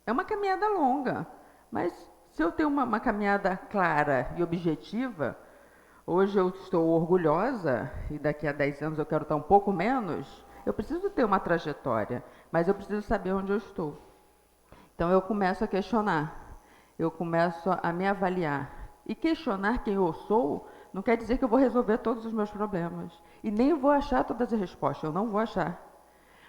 É uma caminhada longa, mas se eu tenho uma caminhada clara e objetiva, hoje eu estou orgulhosa, e daqui a 10 anos eu quero estar um pouco menos, eu preciso ter uma trajetória, mas eu preciso saber onde eu estou. Então, eu começo a questionar, eu começo a me avaliar. E questionar quem eu sou não quer dizer que eu vou resolver todos os meus problemas. E nem eu vou achar todas as respostas, eu não vou achar.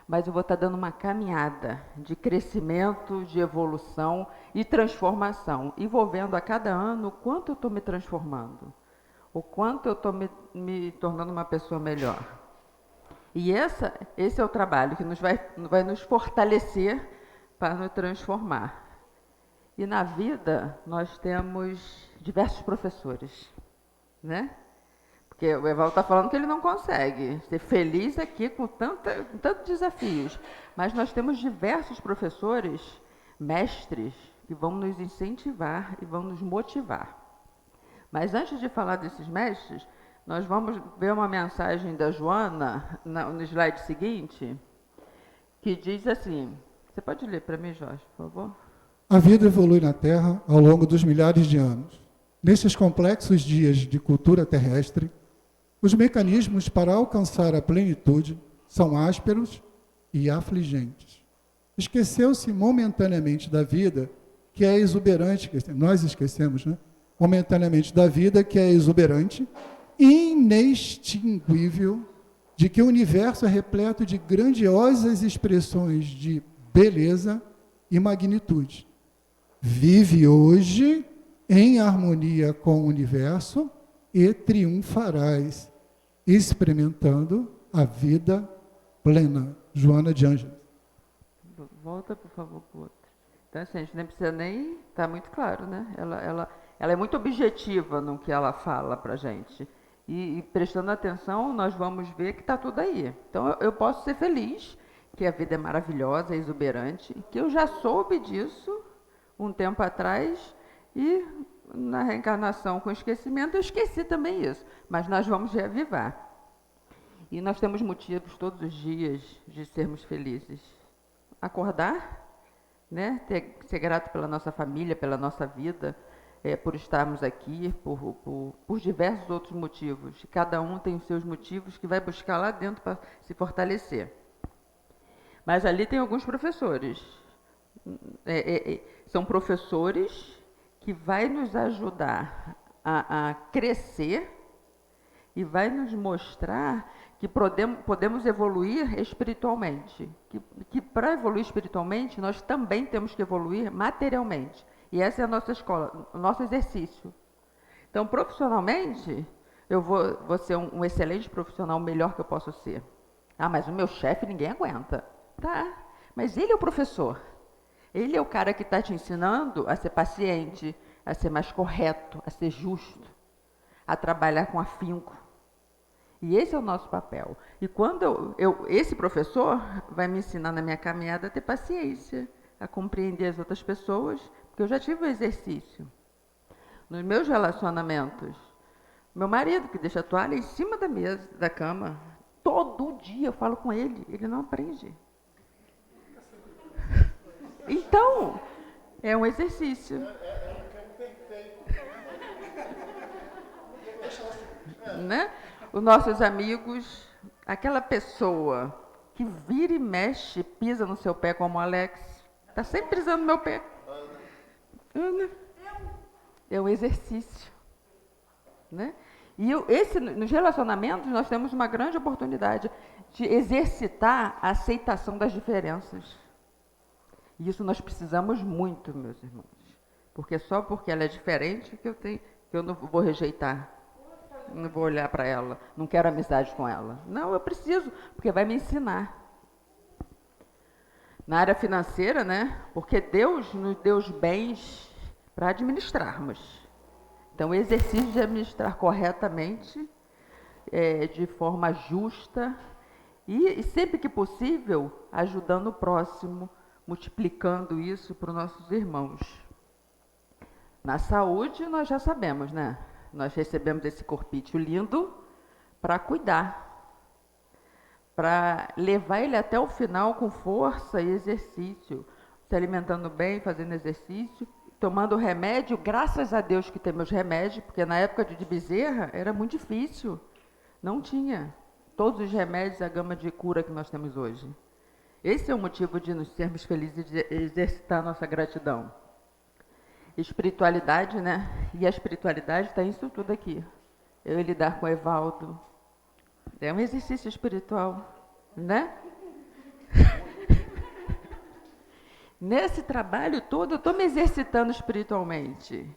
Mas eu vou estar dando uma caminhada de crescimento, de evolução e transformação, envolvendo a cada ano o quanto eu estou me transformando, o quanto eu estou me tornando uma pessoa melhor. E esse é o trabalho que vai nos fortalecer para nos transformar. E na vida, nós temos diversos professores, né? Porque o Evaldo está falando que ele não consegue ser feliz aqui com tantos desafios. Mas nós temos diversos professores, mestres, que vão nos incentivar e vão nos motivar. Mas antes de falar desses mestres, nós vamos ver uma mensagem da Joana, no slide seguinte, que diz assim... Você pode ler para mim, Jorge, por favor? A vida evolui na Terra ao longo dos milhares de anos. Nesses complexos dias de cultura terrestre, os mecanismos para alcançar a plenitude são ásperos e afligentes. Esqueceu-se momentaneamente da vida, que é exuberante, nós esquecemos, né? Momentaneamente da vida, que é exuberante, inextinguível, de que o universo é repleto de grandiosas expressões de beleza e magnitude. Vive hoje em harmonia com o universo e triunfarás, experimentando a vida plena. Joana de Ângeles. Volta, por favor, para o outro. Então, assim, a gente nem precisa nem... Está muito claro, né? Ela é muito objetiva no que ela fala para a gente. E prestando atenção, nós vamos ver que está tudo aí. Então, eu posso ser feliz, que a vida é maravilhosa, é exuberante, que eu já soube disso um tempo atrás e na reencarnação com esquecimento eu esqueci também isso. Mas nós vamos reavivar. E nós temos motivos todos os dias de sermos felizes. Acordar, né? Ser grato pela nossa família, pela nossa vida, por estarmos aqui, por diversos outros motivos. Cada um tem os seus motivos que vai buscar lá dentro para se fortalecer. Mas ali tem alguns professores. São professores que vai nos ajudar a crescer e vai nos mostrar que podemos evoluir espiritualmente. Que para evoluir espiritualmente, nós também temos que evoluir materialmente. E essa é a nossa escola, o nosso exercício. Então, profissionalmente, eu vou ser um excelente profissional, o melhor que eu posso ser. Ah, mas o meu chefe ninguém aguenta. Tá, mas ele é o professor. Ele é o cara que está te ensinando a ser paciente, a ser mais correto, a ser justo, a trabalhar com afinco. E esse é o nosso papel. E quando esse professor vai me ensinar na minha caminhada a ter paciência, a compreender as outras pessoas, porque eu já tive o exercício. Nos meus relacionamentos, meu marido, que deixa a toalha em cima da mesa, da cama, todo dia eu falo com ele não aprende. Então, é um exercício. Né? Os nossos amigos, aquela pessoa que vira e mexe, pisa no seu pé como o Alex, está sempre pisando no meu pé. Ana. É um exercício. Né? E nos relacionamentos, nós temos uma grande oportunidade de exercitar a aceitação das diferenças. E isso nós precisamos muito, meus irmãos. Porque só porque ela é diferente que eu não vou rejeitar. Não vou olhar para ela, não quero amizade com ela. Não, eu preciso, porque vai me ensinar. Na área financeira, né? Porque Deus nos deu os bens para administrarmos. Então, o exercício de administrar corretamente, de forma justa e sempre que possível, ajudando o próximo, multiplicando isso para os nossos irmãos. Na saúde, nós já sabemos, né? Nós recebemos esse corpício lindo para cuidar, para levar ele até o final com força e exercício, se alimentando bem, fazendo exercício, tomando remédio, graças a Deus que temos remédio, porque na época de Bezerra era muito difícil, não tinha todos os remédios, a gama de cura que nós temos hoje. Esse é o motivo de nos sermos felizes e de exercitar nossa gratidão. Espiritualidade, né? E a espiritualidade está isso tudo aqui. Eu lidar com o Evaldo. É um exercício espiritual, né? Nesse trabalho todo, eu estou me exercitando espiritualmente.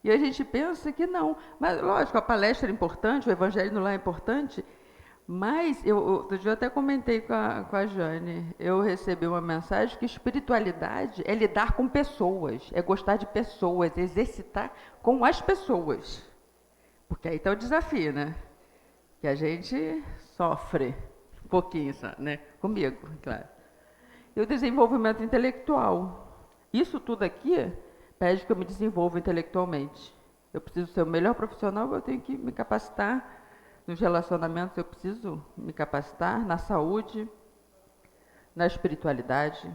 E a gente pensa que não. Mas, lógico, a palestra é importante, o evangelho no lar é importante, mas, outro dia eu até comentei com a Jane, eu recebi uma mensagem que espiritualidade é lidar com pessoas, é gostar de pessoas, exercitar com as pessoas. Porque aí está o desafio, né? Que a gente sofre um pouquinho, né? Comigo, claro. E o desenvolvimento intelectual. Isso tudo aqui pede que eu me desenvolva intelectualmente. Eu preciso ser o melhor profissional, eu tenho que me capacitar. Nos relacionamentos eu preciso me capacitar, na saúde, na espiritualidade,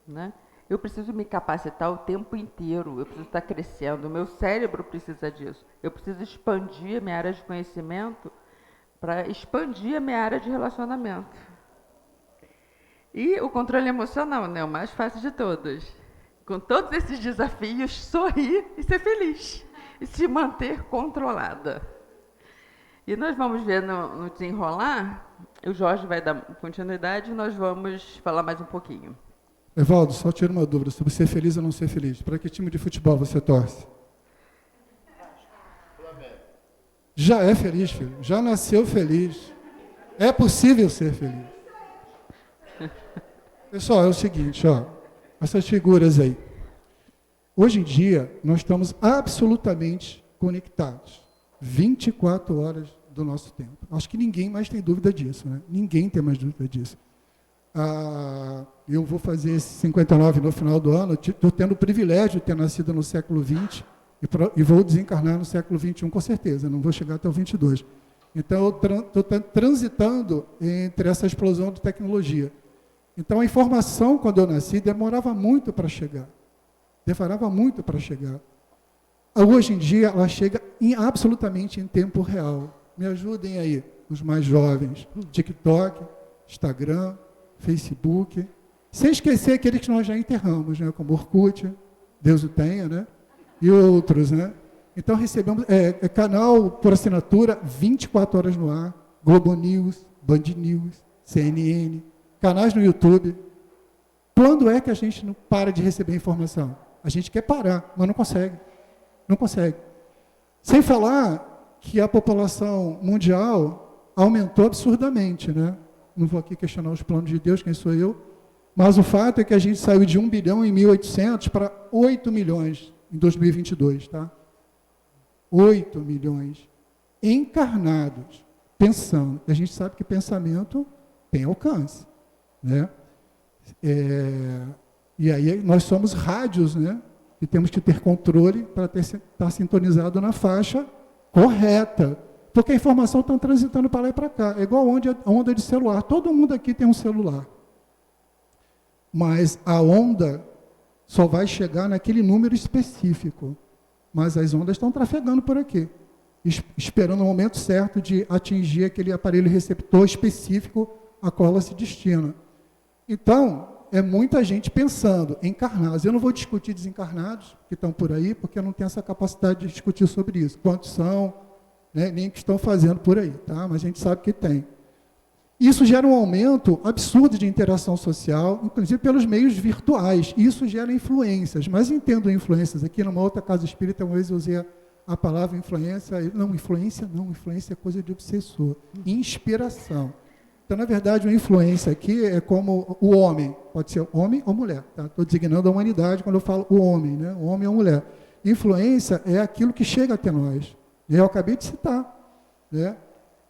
né? Eu preciso me capacitar o tempo inteiro, eu preciso estar crescendo, o meu cérebro precisa disso. Eu preciso expandir a minha área de conhecimento para expandir a minha área de relacionamento. E o controle emocional, né? O mais fácil de todos. Com todos esses desafios, sorrir e ser feliz. E se manter controlada. E nós vamos ver no desenrolar, o Jorge vai dar continuidade e nós vamos falar mais um pouquinho. Evaldo, só tira uma dúvida sobre ser feliz ou não ser feliz. Para que time de futebol você torce? Já é feliz, filho. Já nasceu feliz. É possível ser feliz. Pessoal, é o seguinte, ó, essas figuras aí. Hoje em dia, nós estamos absolutamente conectados. 24 horas do nosso tempo. Acho que ninguém mais tem dúvida disso, né? Ninguém tem mais dúvida disso. Eu vou fazer esse 59 no final do ano, estou tendo o privilégio de ter nascido no século XX e vou desencarnar no século XXI, com certeza, não vou chegar até o 22. Então, eu estou transitando entre essa explosão de tecnologia. Então, a informação, quando eu nasci, demorava muito para chegar. Hoje em dia, ela chega absolutamente em tempo real. Me ajudem aí, os mais jovens. TikTok, Instagram, Facebook. Sem esquecer aqueles que nós já enterramos, né? Como Orkut, Deus o tenha, né? E outros, né? Então, recebemos canal por assinatura, 24 horas no ar, Globo News, Band News, CNN, canais no YouTube. Quando é que a gente não para de receber informação? A gente quer parar, mas não consegue. Não consegue. Sem falar que a população mundial aumentou absurdamente, né? Não vou aqui questionar os planos de Deus, quem sou eu, mas o fato é que a gente saiu de 1 bilhão em 1800 para 8 milhões em 2022, tá? 8 milhões encarnados, pensando. E a gente sabe que pensamento tem alcance, né? E aí nós somos rádios, né? E temos que ter controle para estar sintonizado na faixa correta. Porque a informação está transitando para lá e para cá. É igual a onda de celular. Todo mundo aqui tem um celular. Mas a onda só vai chegar naquele número específico. Mas as ondas estão trafegando por aqui, esperando o momento certo de atingir aquele aparelho receptor específico a qual ela se destina. Então, é muita gente pensando em encarnados. Eu não vou discutir desencarnados que estão por aí, porque eu não tenho essa capacidade de discutir sobre isso. Quantos são, né, nem o que estão fazendo por aí, tá? Mas a gente sabe que tem. Isso gera um aumento absurdo de interação social, inclusive pelos meios virtuais. Isso gera influências, mas entendo influências. Aqui numa outra casa espírita, uma vez eu usei a palavra influência. Não, influência é coisa de obsessor. Inspiração. Então, na verdade, uma influência aqui é como o homem, pode ser homem ou mulher. Tá? Estou designando a humanidade quando eu falo o homem, né? O homem ou mulher. Influência é aquilo que chega até nós. Eu acabei de citar, né?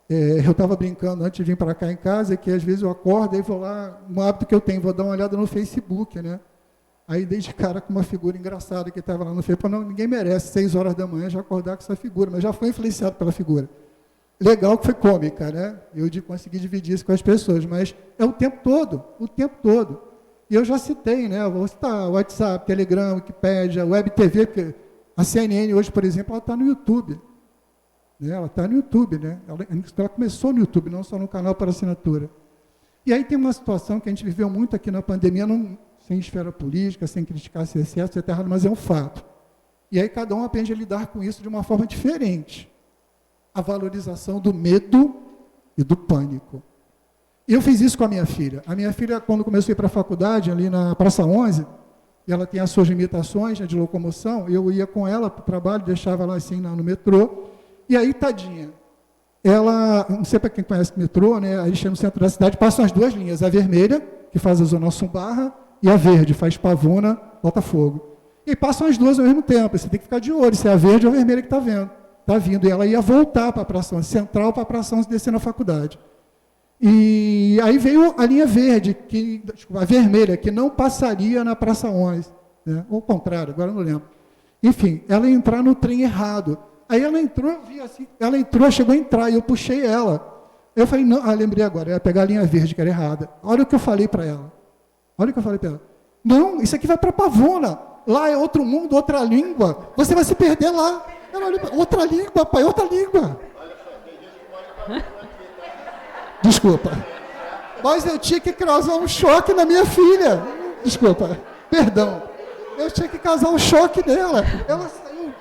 Eu estava brincando antes de vir para cá em casa, que às vezes eu acordo e vou lá, um hábito que eu tenho, vou dar uma olhada no Facebook, né? Aí dei de cara com uma figura engraçada que estava lá no Facebook. Não, ninguém merece 6 horas da manhã já acordar com essa figura, mas já foi influenciado pela figura. Legal que foi cômica, né? Eu consegui dividir isso com as pessoas, mas é o tempo todo. E eu já citei, né? Eu vou citar WhatsApp, Telegram, Wikipédia, Web TV, porque a CNN hoje, por exemplo, ela está no YouTube. Ela está no YouTube, né? Ela começou no YouTube, não só no canal para assinatura. E aí tem uma situação que a gente viveu muito aqui na pandemia, sem esfera política, sem criticar esse excesso, é errado, mas é um fato. E aí cada um aprende a lidar com isso de uma forma diferente. A valorização do medo e do pânico. Eu fiz isso com a minha filha. A minha filha, quando começou a ir para a faculdade, ali na Praça 11, e ela tem as suas limitações, né, de locomoção, eu ia com ela para o trabalho, deixava ela assim no metrô. E aí, tadinha, ela, não sei para quem conhece o metrô, né? Aí chega no centro da cidade, passam as duas linhas, a vermelha, que faz a Zona Sul-Barra, e a verde, faz Pavuna, Botafogo. E passam as duas ao mesmo tempo, você tem que ficar de olho, se é a verde ou a vermelha que está vindo. E ela ia voltar para a Praça 11, central para a Praça 11 descer na faculdade. E aí veio a linha verde, a vermelha, que não passaria na Praça 11, né? Ou o contrário, agora eu não lembro. Enfim, ela ia entrar no trem errado. Aí ela entrou, eu vi assim, ela entrou, chegou a entrar, e eu puxei ela. Eu falei, não, lembrei agora, eu ia pegar a linha verde, que era errada. Olha o que eu falei para ela. Não, isso aqui vai para Pavuna. Lá é outro mundo, outra língua. Você vai se perder lá. Ela olhou, outra língua, pai, outra língua. Desculpa. Mas eu tinha que causar um choque na minha filha. Desculpa, perdão. Eu tinha que causar um choque nela. Ela saiu.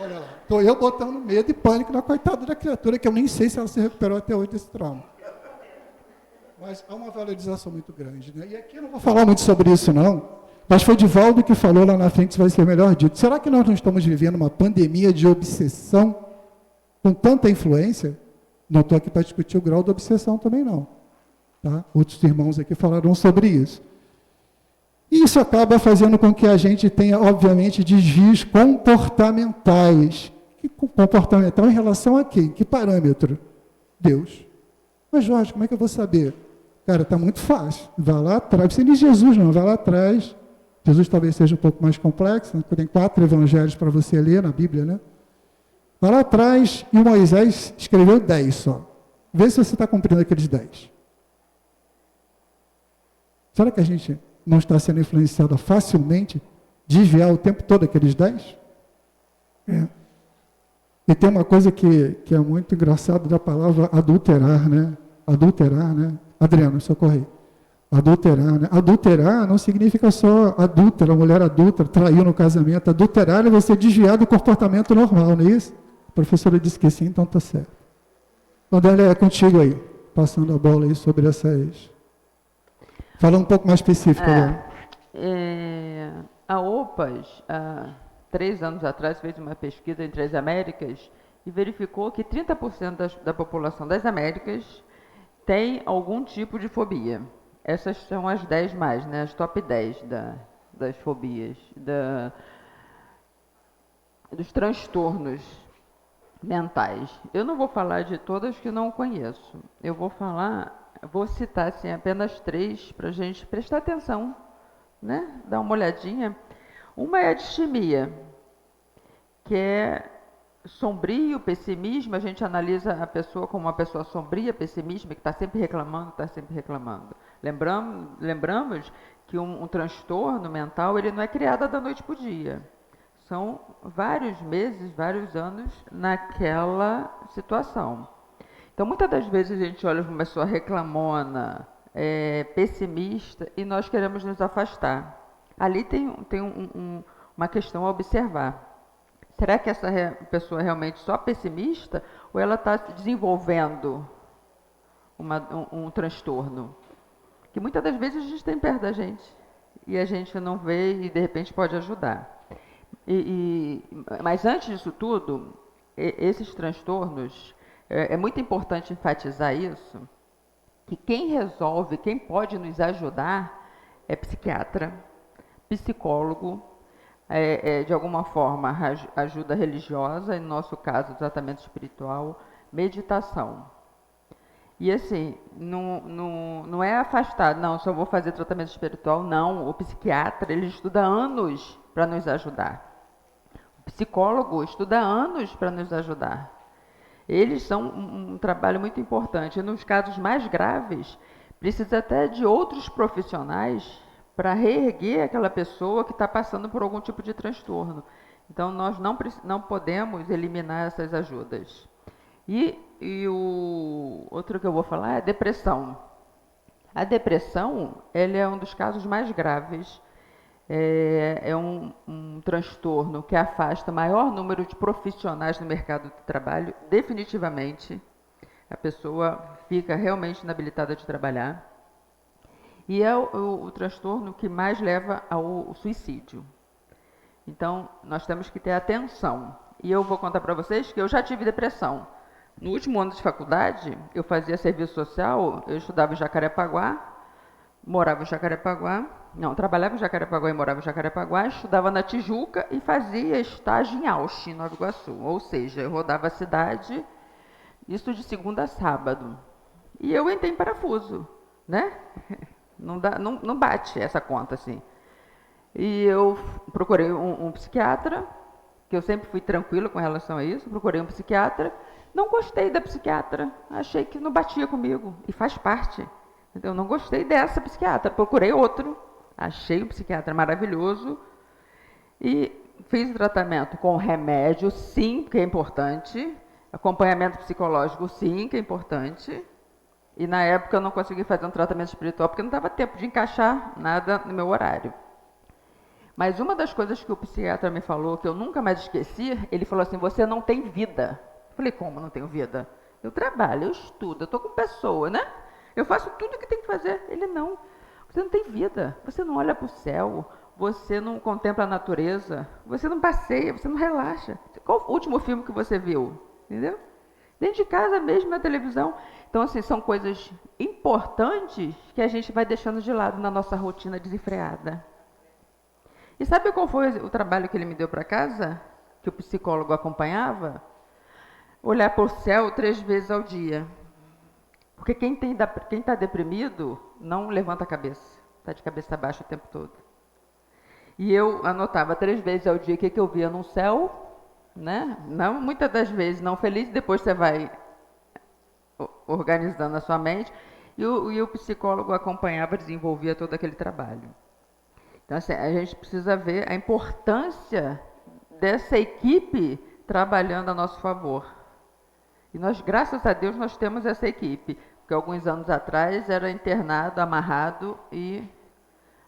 Olha lá, estou eu botando medo e pânico na coitada da criatura, que eu nem sei se ela se recuperou até hoje desse trauma. Mas há uma valorização muito grande, né? E aqui eu não vou falar muito sobre isso, não. Mas foi Divaldo que falou lá na frente, vai ser melhor dito. Será que nós não estamos vivendo uma pandemia de obsessão com tanta influência? Não estou aqui para discutir o grau da obsessão também, não. Tá? Outros irmãos aqui falaram sobre isso. E isso acaba fazendo com que a gente tenha, obviamente, desvios comportamentais. Que comportamental em relação a quem? Que parâmetro? Deus. Mas, Jorge, como é que eu vou saber? Cara, está muito fácil. Vai lá atrás. Você nem Jesus, não. Vai lá atrás. Jesus talvez seja um pouco mais complexo. Né? Tem 4 evangelhos para você ler na Bíblia, né? Vai lá atrás e Moisés escreveu 10 só. Vê se você está cumprindo aqueles 10. Será que a gente não está sendo influenciado facilmente, desviar o tempo todo aqueles 10? É. E tem uma coisa que é muito engraçada da palavra adulterar, né? Adulterar, né? Adriano, socorre. Adulterar, né? Adulterar não significa só adúltera, mulher adúltera, traiu no casamento. Adulterar é você desviar do comportamento normal, não é isso? A professora disse que sim, então está certo. Adélia, é contigo aí, passando a bola aí sobre essas... Falando um pouco mais específico agora. A OPAS, há 3 anos atrás, fez uma pesquisa entre as Américas e verificou que 30% da população das Américas tem algum tipo de fobia. Essas são as 10 mais, né? As top 10 das fobias, dos transtornos mentais. Eu não vou falar de todas que não conheço. Eu vou citar assim, apenas 3 para a gente prestar atenção, né? Dar uma olhadinha. Uma é a distimia, que é sombrio, pessimismo. A gente analisa a pessoa como uma pessoa sombria, pessimista, que está sempre reclamando, Lembramos que um transtorno mental, ele não é criado da noite para o dia. São vários meses, vários anos naquela situação. Então, muitas das vezes a gente olha para uma pessoa reclamona, pessimista, e nós queremos nos afastar. Ali tem uma questão a observar. Será que essa pessoa é realmente só pessimista ou ela está desenvolvendo um transtorno? Que muitas das vezes a gente tem perto da gente e a gente não vê e de repente pode ajudar. Mas antes disso tudo, esses transtornos, é muito importante enfatizar isso, que quem resolve, quem pode nos ajudar é psiquiatra, psicólogo, de alguma forma ajuda religiosa, em nosso caso tratamento espiritual, meditação. E assim, não é afastado, não, só vou fazer tratamento espiritual, não. O psiquiatra, ele estuda anos para nos ajudar. O psicólogo estuda anos para nos ajudar. Eles são um trabalho muito importante. E nos casos mais graves, precisa até de outros profissionais para reerguer aquela pessoa que está passando por algum tipo de transtorno. Então, nós não podemos eliminar essas ajudas. E o outro que eu vou falar é a depressão. A depressão, ele é um dos casos mais graves. É um transtorno que afasta o maior número de profissionais no mercado de trabalho, definitivamente. A pessoa fica realmente inabilitada de trabalhar. E é o transtorno que mais leva ao suicídio. Então, nós temos que ter atenção. E eu vou contar para vocês que eu já tive depressão. No último ano de faculdade, eu fazia serviço social, eu estudava em Jacarepaguá, trabalhava em Jacarepaguá e morava em Jacarepaguá, estudava na Tijuca e fazia estágio em Austin, Nova Iguaçu. Ou seja, eu rodava a cidade, isso de segunda a sábado. E eu entrei em parafuso, né? Não bate essa conta assim. E eu procurei um psiquiatra, que eu sempre fui tranquila com relação a isso, procurei um psiquiatra, não gostei da psiquiatra, achei que não batia comigo, e faz parte. Eu não gostei dessa psiquiatra, procurei outro, achei um psiquiatra maravilhoso, e fiz o tratamento com remédio, sim, que é importante, acompanhamento psicológico, sim, que é importante, E na época eu não consegui fazer um tratamento espiritual porque não dava tempo de encaixar nada no meu horário. Mas uma das coisas que o psiquiatra me falou, que eu nunca mais esqueci, ele falou assim, você não tem vida. Eu falei, como não tenho vida? Eu trabalho, eu estudo, eu estou com pessoa, né? Eu faço tudo o que tem que fazer. Ele, não, você não tem vida, você não olha para o céu, você não contempla a natureza, você não passeia, você não relaxa. Qual o último filme que você viu? Entendeu? Dentro de casa mesmo, na televisão. Então, assim, são coisas importantes que a gente vai deixando de lado na nossa rotina desenfreada. E sabe qual foi o trabalho que ele me deu para casa? Que o psicólogo acompanhava? Olhar para o céu 3 vezes ao dia. Porque quem está deprimido não levanta a cabeça. Está de cabeça baixa o tempo todo. E eu anotava 3 vezes ao dia o que eu via no céu, né? Não, muitas das vezes não feliz, depois você vai organizando a sua mente. E o psicólogo acompanhava, desenvolvia todo aquele trabalho. Então, assim, a gente precisa ver a importância dessa equipe trabalhando a nosso favor. E nós, graças a Deus, nós temos essa equipe. Porque alguns anos atrás era internado, amarrado e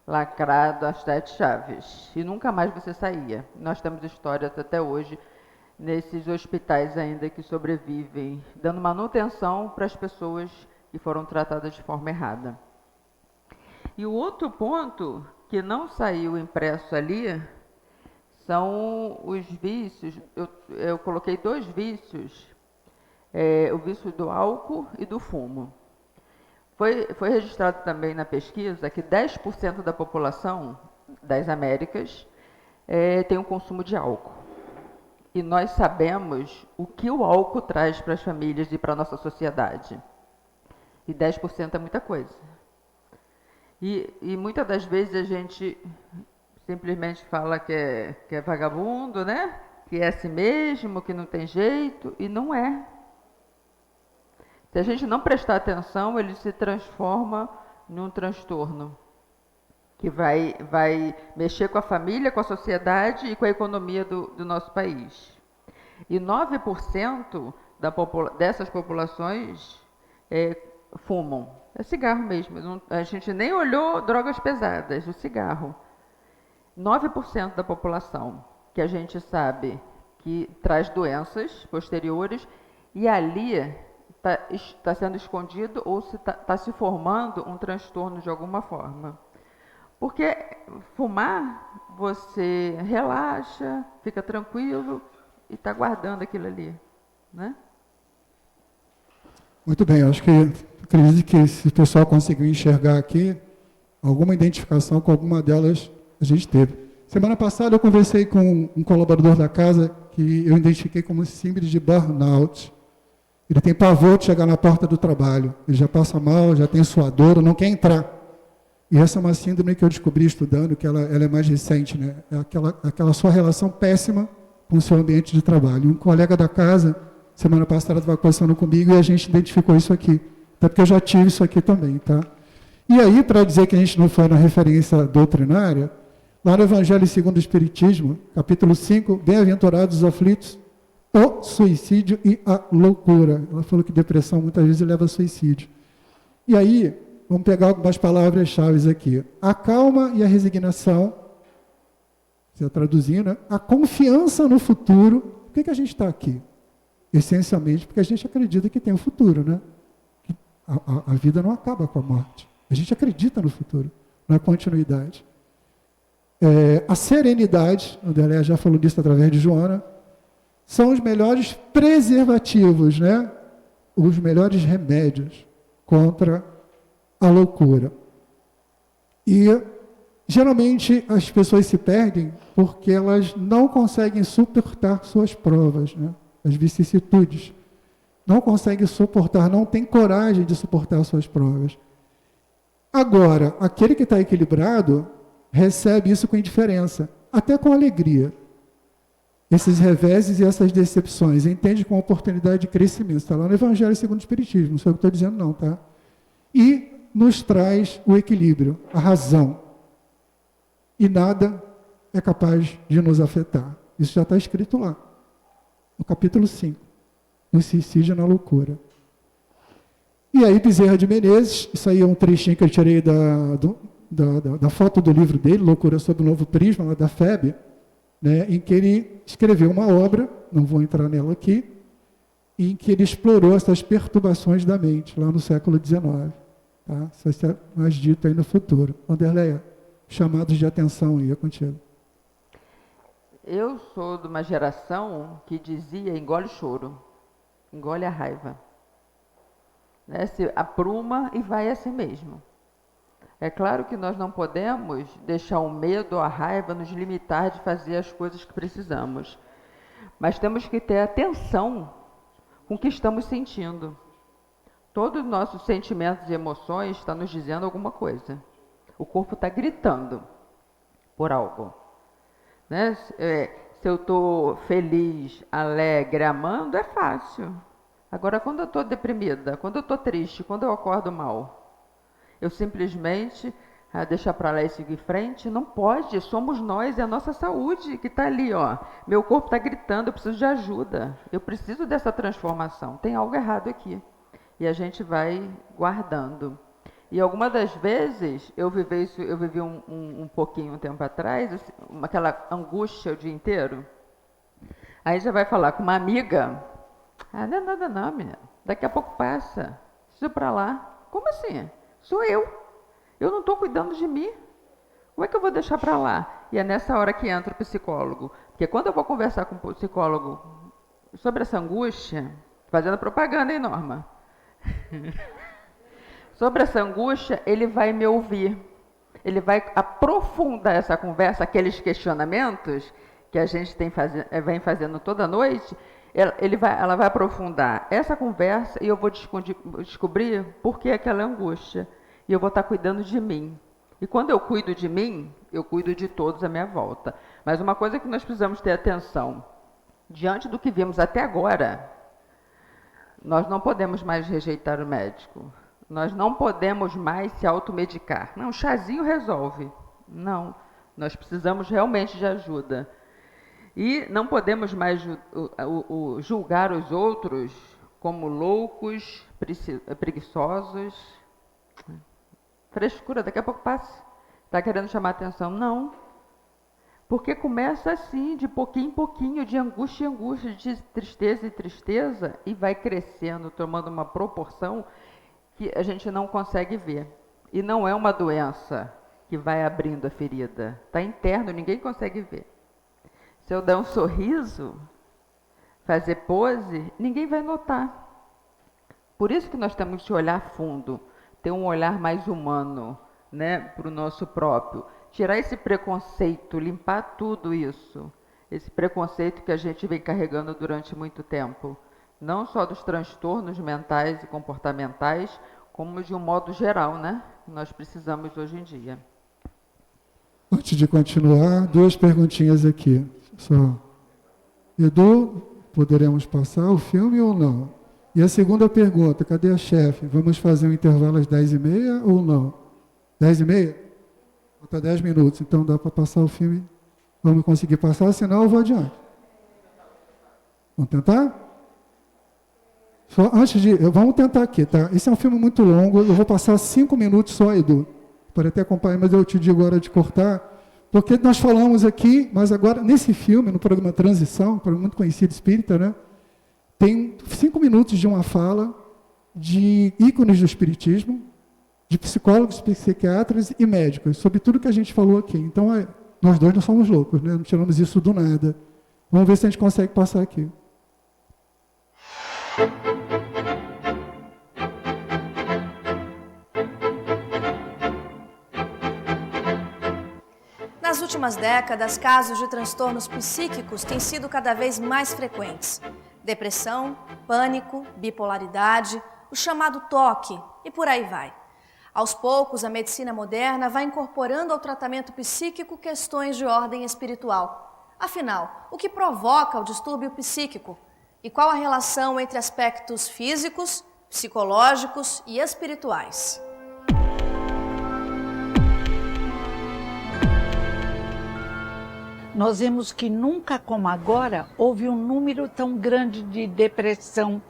lacrado às 7 chaves. E nunca mais você saía. Nós temos histórias até hoje nesses hospitais ainda que sobrevivem, dando manutenção para as pessoas que foram tratadas de forma errada. E o outro ponto que não saiu impresso ali são os vícios. Eu coloquei 2 vícios, o vício do álcool e do fumo. Foi registrado também na pesquisa que 10% da população das Américas tem um consumo de álcool. E nós sabemos o que o álcool traz para as famílias e para a nossa sociedade. E 10% é muita coisa. E muitas das vezes a gente simplesmente fala que é vagabundo, né? Que é assim mesmo, que não tem jeito, e não é. Se a gente não prestar atenção, ele se transforma num transtorno que vai mexer com a família, com a sociedade e com a economia do nosso país. E 9% dessas populações fumam. É cigarro mesmo. A gente nem olhou drogas pesadas, o cigarro. 9% da população que a gente sabe que traz doenças posteriores e ali está sendo escondido ou está se formando um transtorno de alguma forma. Porque fumar, você relaxa, fica tranquilo e está guardando aquilo ali, né? Muito bem, acho que acredito que se o pessoal conseguiu enxergar aqui, alguma identificação com alguma delas a gente teve. Semana passada eu conversei com um colaborador da casa que eu identifiquei como síndrome de burnout. Ele tem pavor de chegar na porta do trabalho, ele já passa mal, já tem suadora, não quer entrar. E essa é uma síndrome que eu descobri estudando, que ela é mais recente, né? É aquela sua relação péssima com o seu ambiente de trabalho. Um colega da casa, semana passada, estava conversando comigo e a gente identificou isso aqui. Até porque eu já tive isso aqui também, tá? E aí, para dizer que a gente não foi na referência doutrinária, lá no Evangelho segundo o Espiritismo, capítulo 5, bem-aventurados os aflitos, o suicídio e a loucura. Ela falou que depressão muitas vezes leva a suicídio. E aí, vamos pegar algumas palavras-chave aqui. A calma e a resignação, se eu traduzir, né? A confiança no futuro. Por que a gente está aqui? Essencialmente porque a gente acredita que tem um futuro, né? Que a vida não acaba com a morte. A gente acredita no futuro, na continuidade. A serenidade, o Delé já falou disso através de Joana, são os melhores preservativos, né? Os melhores remédios contra a loucura. E, geralmente, as pessoas se perdem porque elas não conseguem suportar suas provas, né? As vicissitudes. Não conseguem suportar, não tem coragem de suportar suas provas. Agora, aquele que está equilibrado recebe isso com indiferença, até com alegria. Esses reveses e essas decepções, entende como oportunidade de crescimento. Está lá no Evangelho segundo o Espiritismo, não sei o que estou dizendo não, tá? E nos traz o equilíbrio, a razão. E nada é capaz de nos afetar. Isso já está escrito lá, no capítulo 5, no suicídio na loucura. E aí Bezerra de Menezes, isso aí é um trechinho que eu tirei da foto do livro dele, Loucura sob o Novo Prisma, lá da FEB, né, em que ele escreveu uma obra, não vou entrar nela aqui, em que ele explorou essas perturbações da mente, lá no século XIX. Tá? Isso vai ser mais dito aí no futuro. Wanderleia, chamados de atenção aí, é contigo. Eu sou de uma geração que dizia engole o choro, engole a raiva. Né? Se apruma e vai assim mesmo. É claro que nós não podemos deixar o medo ou a raiva nos limitar de fazer as coisas que precisamos. Mas temos que ter atenção com o que estamos sentindo. Todos os nossos sentimentos e emoções estão nos dizendo alguma coisa. O corpo está gritando por algo. Né? Se eu estou feliz, alegre, amando, é fácil. Agora, quando eu estou deprimida, quando eu estou triste, quando eu acordo mal, eu simplesmente deixar para lá e seguir em frente? Não pode, somos nós, é a nossa saúde que está ali, ó. Meu corpo está gritando, eu preciso de ajuda, eu preciso dessa transformação, tem algo errado aqui. E a gente vai guardando. E algumas das vezes, eu vivi um pouquinho, um tempo atrás, aquela angústia o dia inteiro. Aí já vai falar com uma amiga, não é nada não, menina, daqui a pouco passa, preciso ir para lá. Como assim? Sou eu não estou cuidando de mim, como é que eu vou deixar para lá? E é nessa hora que entra o psicólogo, porque quando eu vou conversar com o psicólogo sobre essa angústia, fazendo propaganda, hein, Norma? Sobre essa angústia, ele vai me ouvir, ele vai aprofundar essa conversa, aqueles questionamentos que a gente vem fazendo toda noite, ela vai aprofundar essa conversa e eu vou descobrir por que aquela angústia. E eu vou estar cuidando de mim. E quando eu cuido de mim, eu cuido de todos à minha volta. Mas uma coisa que nós precisamos ter atenção, diante do que vimos até agora, nós não podemos mais rejeitar o médico. Nós não podemos mais se automedicar. Não, chazinho resolve. Não, nós precisamos realmente de ajuda. E não podemos mais julgar os outros como loucos, preguiçosos. Frescura, daqui a pouco passa. Está querendo chamar atenção? Não. Porque começa assim, de pouquinho em pouquinho, de angústia em angústia, de tristeza em tristeza, e vai crescendo, tomando uma proporção que a gente não consegue ver. E não é uma doença que vai abrindo a ferida. Está interno, ninguém consegue ver. Se eu der um sorriso, fazer pose, ninguém vai notar. Por isso que nós temos que olhar fundo, ter um olhar mais humano, né, para o nosso próprio. Tirar esse preconceito, limpar tudo isso. Esse preconceito que a gente vem carregando durante muito tempo. Não só dos transtornos mentais e comportamentais, como de um modo geral, né? Nós precisamos hoje em dia. Antes de continuar, duas perguntinhas aqui. Só. Edu, poderemos passar o filme ou não? E a segunda pergunta, cadê a chefe? Vamos fazer um intervalo às 10h30 ou não? 10h30? Falta 10 minutos, então dá para passar o filme. Vamos conseguir passar, senão eu vou adiante. Vamos tentar? Só antes de... Vamos tentar aqui, tá? Esse é um filme muito longo, eu vou passar 5 minutos só, Edu. Para até acompanhar, mas eu te digo agora de cortar. Porque nós falamos aqui, mas agora, nesse filme, no programa Transição, um programa muito conhecido, espírita, né? Tem 5 minutos de uma fala de ícones do espiritismo, de psicólogos, psiquiatras e médicos, sobre tudo que a gente falou aqui. Então, nós dois não somos loucos, né? Não tiramos isso do nada. Vamos ver se a gente consegue passar aqui. Nas últimas décadas, casos de transtornos psíquicos têm sido cada vez mais frequentes. Depressão, pânico, bipolaridade, o chamado toque e por aí vai. Aos poucos, a medicina moderna vai incorporando ao tratamento psíquico questões de ordem espiritual. Afinal, o que provoca o distúrbio psíquico? E qual a relação entre aspectos físicos, psicológicos e espirituais? Nós vemos que nunca como agora houve um número tão grande de depressão,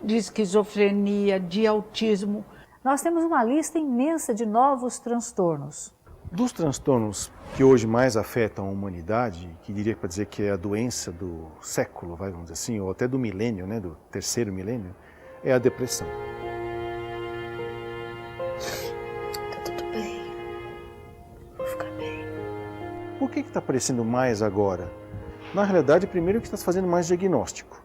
de esquizofrenia, de autismo. Nós temos uma lista imensa de novos transtornos. Dos transtornos que hoje mais afetam a humanidade, que diria para dizer que é a doença do século, vamos dizer assim, ou até do milênio, né, do terceiro milênio, é a depressão. Tá tudo bem. Vou ficar bem. Por que está aparecendo mais agora? Na realidade, primeiro que está se fazendo mais diagnóstico.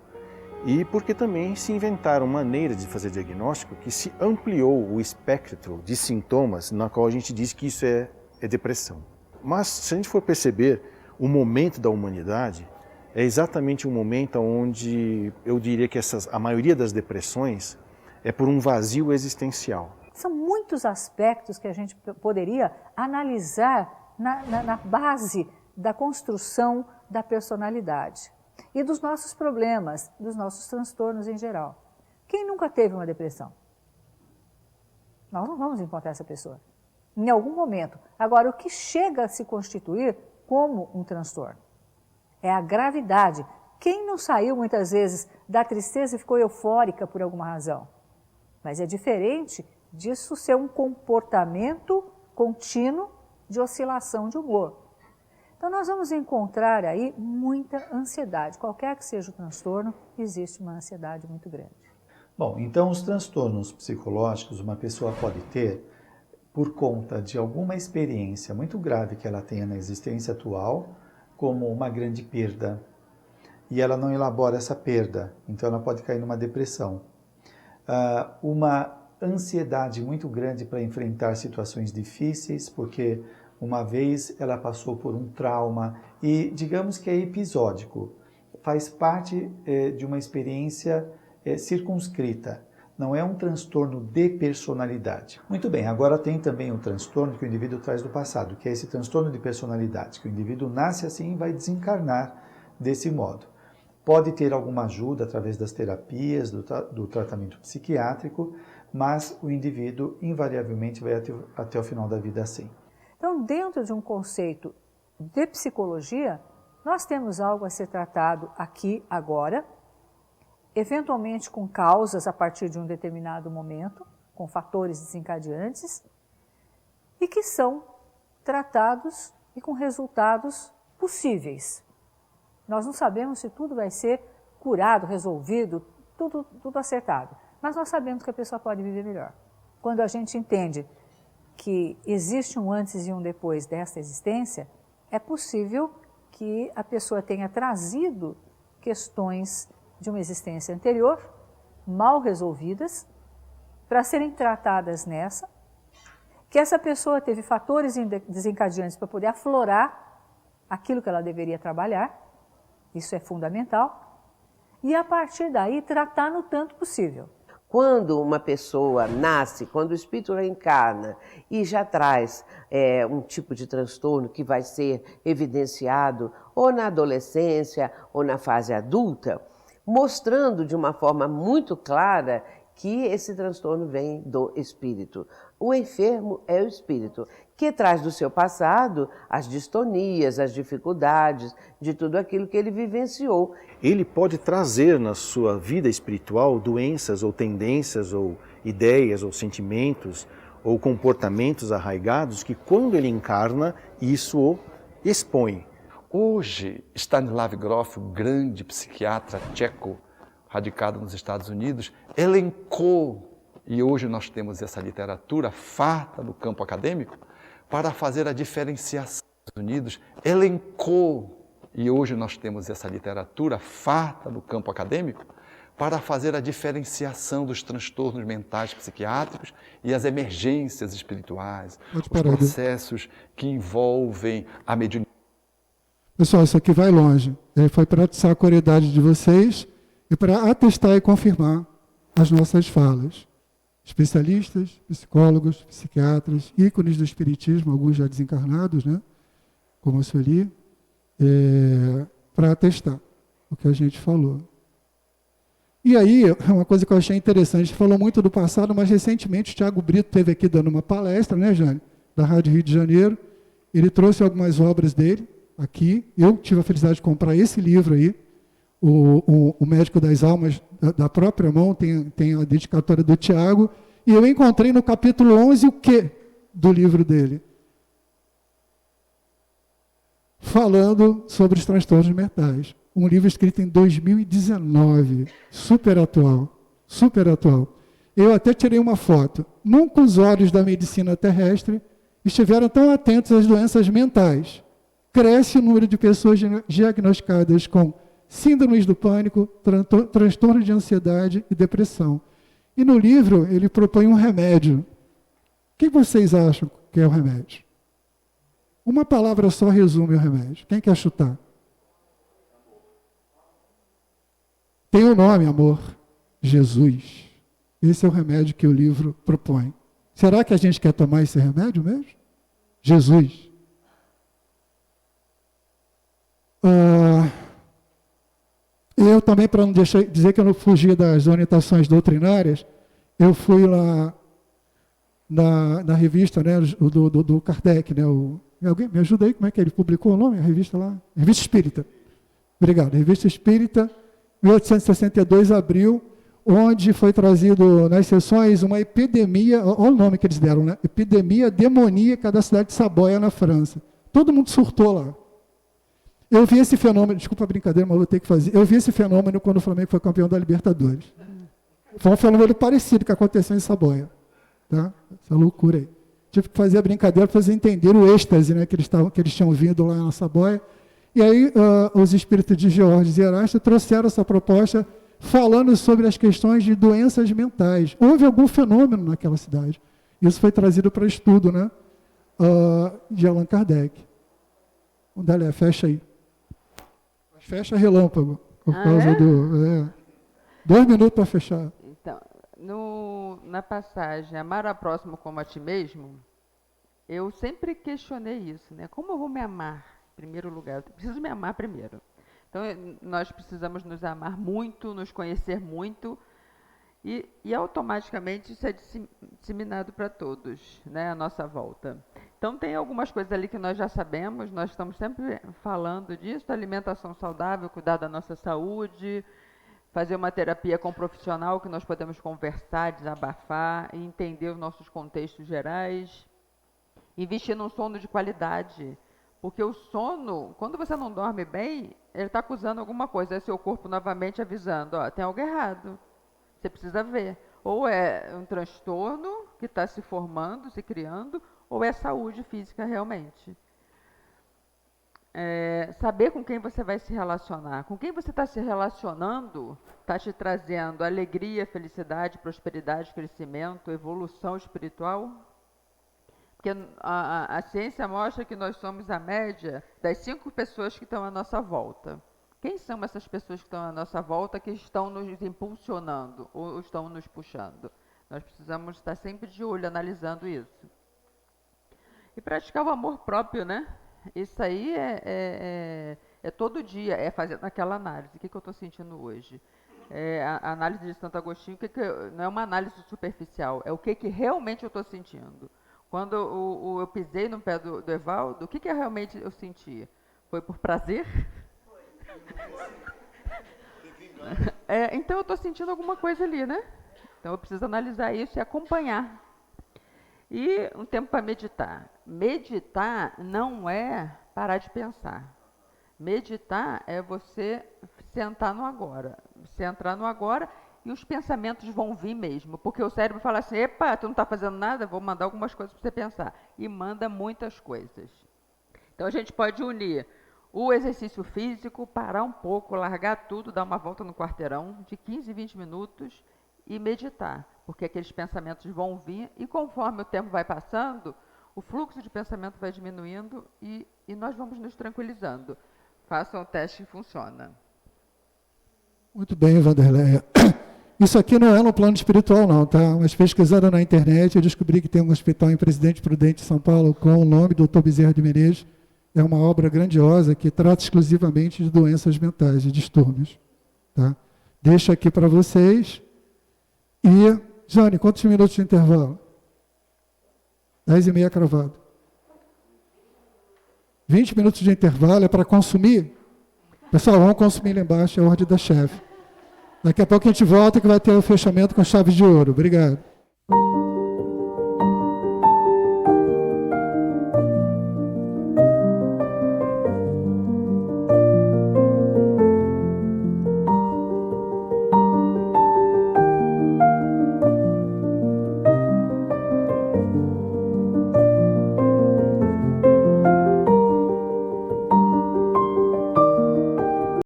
E porque também se inventaram maneiras de fazer diagnóstico que se ampliou o espectro de sintomas na qual a gente diz que isso é depressão. Mas se a gente for perceber o momento da humanidade, é exatamente um momento onde eu diria que a maioria das depressões é por um vazio existencial. São muitos aspectos que a gente poderia analisar na base da construção da personalidade e dos nossos problemas, dos nossos transtornos em geral. Quem nunca teve uma depressão? Nós não vamos encontrar essa pessoa em algum momento. Agora, o que chega a se constituir como um transtorno é a gravidade. Quem não saiu muitas vezes da tristeza e ficou eufórica por alguma razão? Mas é diferente disso ser um comportamento contínuo de oscilação de humor. Então, nós vamos encontrar aí muita ansiedade. Qualquer que seja o transtorno, existe uma ansiedade muito grande. Bom, então os transtornos psicológicos uma pessoa pode ter por conta de alguma experiência muito grave que ela tenha na existência atual, como uma grande perda, e ela não elabora essa perda, então ela pode cair numa depressão. Uma ansiedade muito grande para enfrentar situações difíceis, porque uma vez ela passou por um trauma e digamos que é episódico, faz parte de uma experiência circunscrita. Não é um transtorno de personalidade. Muito bem, agora tem também um transtorno que o indivíduo traz do passado, que é esse transtorno de personalidade, que o indivíduo nasce assim e vai desencarnar desse modo. Pode ter alguma ajuda através das terapias, do tratamento psiquiátrico, mas o indivíduo invariavelmente vai até o final da vida assim. Então, dentro de um conceito de psicologia, nós temos algo a ser tratado aqui, agora, eventualmente com causas a partir de um determinado momento, com fatores desencadeantes, e que são tratados e com resultados possíveis. Nós não sabemos se tudo vai ser curado, resolvido, tudo acertado, mas nós sabemos que a pessoa pode viver melhor. Quando a gente entende que existe um antes e um depois desta existência, é possível que a pessoa tenha trazido questões de uma existência anterior, mal resolvidas, para serem tratadas nessa, que essa pessoa teve fatores desencadeantes para poder aflorar aquilo que ela deveria trabalhar, isso é fundamental, e a partir daí tratar no tanto possível. Quando uma pessoa nasce, quando o espírito reencarna e já traz um tipo de transtorno que vai ser evidenciado ou na adolescência ou na fase adulta, mostrando de uma forma muito clara que esse transtorno vem do espírito. O enfermo é o espírito, que traz do seu passado as distonias, as dificuldades, de tudo aquilo que ele vivenciou. Ele pode trazer na sua vida espiritual doenças ou tendências ou ideias ou sentimentos ou comportamentos arraigados que quando ele encarna, isso o expõe. Hoje, Stanislav Grof, o grande psiquiatra tcheco, radicado nos Estados Unidos, elencou, e hoje nós temos essa literatura farta do campo acadêmico, para fazer a diferenciação dos Estados Unidos, elencou, e hoje nós temos essa literatura farta do campo acadêmico, para fazer a diferenciação dos transtornos mentais psiquiátricos e as emergências espirituais, os processos que envolvem a mediunidade. Pessoal, isso aqui vai longe. Foi para atiçar a curiosidade de vocês e para atestar e confirmar as nossas falas. Especialistas, psicólogos, psiquiatras, ícones do espiritismo, alguns já desencarnados, né? Como a Sueli, para atestar o que a gente falou. E aí, uma coisa que eu achei interessante, a gente falou muito do passado, mas recentemente o Thiago Brito esteve aqui dando uma palestra, né, Jane, da Rádio Rio de Janeiro. Ele trouxe algumas obras dele aqui. Eu tive a felicidade de comprar esse livro aí, o Médico das Almas, da própria mão, tem a dedicatória do Tiago, e eu encontrei no capítulo 11 o quê do livro dele? Falando sobre os transtornos mentais. Um livro escrito em 2019, super atual, super atual. Eu até tirei uma foto. Nunca os olhos da medicina terrestre estiveram tão atentos às doenças mentais. Cresce o número de pessoas diagnosticadas com síndromes do pânico, transtorno de ansiedade e depressão. E no livro ele propõe um remédio. O que vocês acham que é o remédio? Uma palavra só resume o remédio. Quem quer chutar? Tem o nome, amor. Jesus. Esse é o remédio que o livro propõe. Será que a gente quer tomar esse remédio mesmo? Jesus. Eu também, para não dizer que eu não fugi das orientações doutrinárias, eu fui lá na revista, né, do Kardec, né, alguém me ajuda aí, como é que ele publicou o nome? A revista lá? Revista Espírita. Obrigado. Revista Espírita, 1862, abril, onde foi trazido nas sessões uma epidemia, olha o nome que eles deram, né? Epidemia demoníaca da cidade de Saboia, na França. Todo mundo surtou lá. Eu vi esse fenômeno, desculpa a brincadeira, mas vou ter que fazer. Eu vi esse fenômeno quando o Flamengo foi campeão da Libertadores. Foi um fenômeno parecido que aconteceu em Saboia. Tá? Essa loucura aí. Tive que fazer a brincadeira para vocês entenderem o êxtase, né, que eles tinham vindo lá na Saboia. E aí os espíritos de Georges e Erasto trouxeram essa proposta falando sobre as questões de doenças mentais. Houve algum fenômeno naquela cidade. Isso foi trazido para estudo, né, de Allan Kardec. Dália, fecha aí. Fecha relâmpago. Por causa do... 2 minutos para fechar. Então, na passagem Amar ao próximo como a ti mesmo, eu sempre questionei isso, né? Como eu vou me amar, em primeiro lugar? Eu preciso me amar primeiro. Então, nós precisamos nos amar muito, nos conhecer muito, e automaticamente isso é disseminado para todos, né, à nossa volta. Então, tem algumas coisas ali que nós já sabemos, nós estamos sempre falando disso, alimentação saudável, cuidar da nossa saúde, fazer uma terapia com um profissional que nós podemos conversar, desabafar e entender os nossos contextos gerais. Investir num sono de qualidade, porque o sono, quando você não dorme bem, ele está acusando alguma coisa, é seu corpo novamente avisando, ó, tem algo errado, você precisa ver. Ou é um transtorno que está se formando, se criando, ou é saúde física realmente. Saber com quem você vai se relacionar. Com quem você está se relacionando está te trazendo alegria, felicidade, prosperidade, crescimento, evolução espiritual. Porque a ciência mostra que nós somos a média das 5 pessoas que estão à nossa volta. Quem são essas pessoas que estão à nossa volta que estão nos impulsionando ou estão nos puxando? Nós precisamos estar sempre de olho, analisando isso. E praticar o amor próprio, né? Isso aí é todo dia, é fazer aquela análise. O que eu estou sentindo hoje? A análise de Santo Agostinho não é uma análise superficial, é o que realmente eu estou sentindo. Quando eu pisei no pé do Evaldo, o que realmente eu senti? Foi por prazer? Então eu estou sentindo alguma coisa ali, né? Então eu preciso analisar isso e acompanhar. E um tempo para meditar. Meditar não é parar de pensar. Meditar é você sentar no agora. Você entrar no agora e os pensamentos vão vir mesmo. Porque o cérebro fala assim, epa, tu não está fazendo nada? Vou mandar algumas coisas para você pensar. E manda muitas coisas. Então a gente pode unir o exercício físico, parar um pouco, largar tudo, dar uma volta no quarteirão de 15, 20 minutos e meditar. Porque aqueles pensamentos vão vir e conforme o tempo vai passando, o fluxo de pensamento vai diminuindo e nós vamos nos tranquilizando. Façam o teste que funciona. Muito bem, Vanderleia. Isso aqui não é no plano espiritual, não, tá? Mas pesquisando na internet, eu descobri que tem um hospital em Presidente Prudente, São Paulo, com o nome do Dr. Bezerra de Menezes. É uma obra grandiosa que trata exclusivamente de doenças mentais, de distúrbios. Tá? Deixo aqui para vocês. E, Jane, quantos minutos de intervalo? 10h30 cravado. 20 minutos de intervalo é para consumir? Pessoal, vamos consumir lá embaixo, é a ordem da chefe. Daqui a pouco a gente volta que vai ter o fechamento com chave de ouro. Obrigado.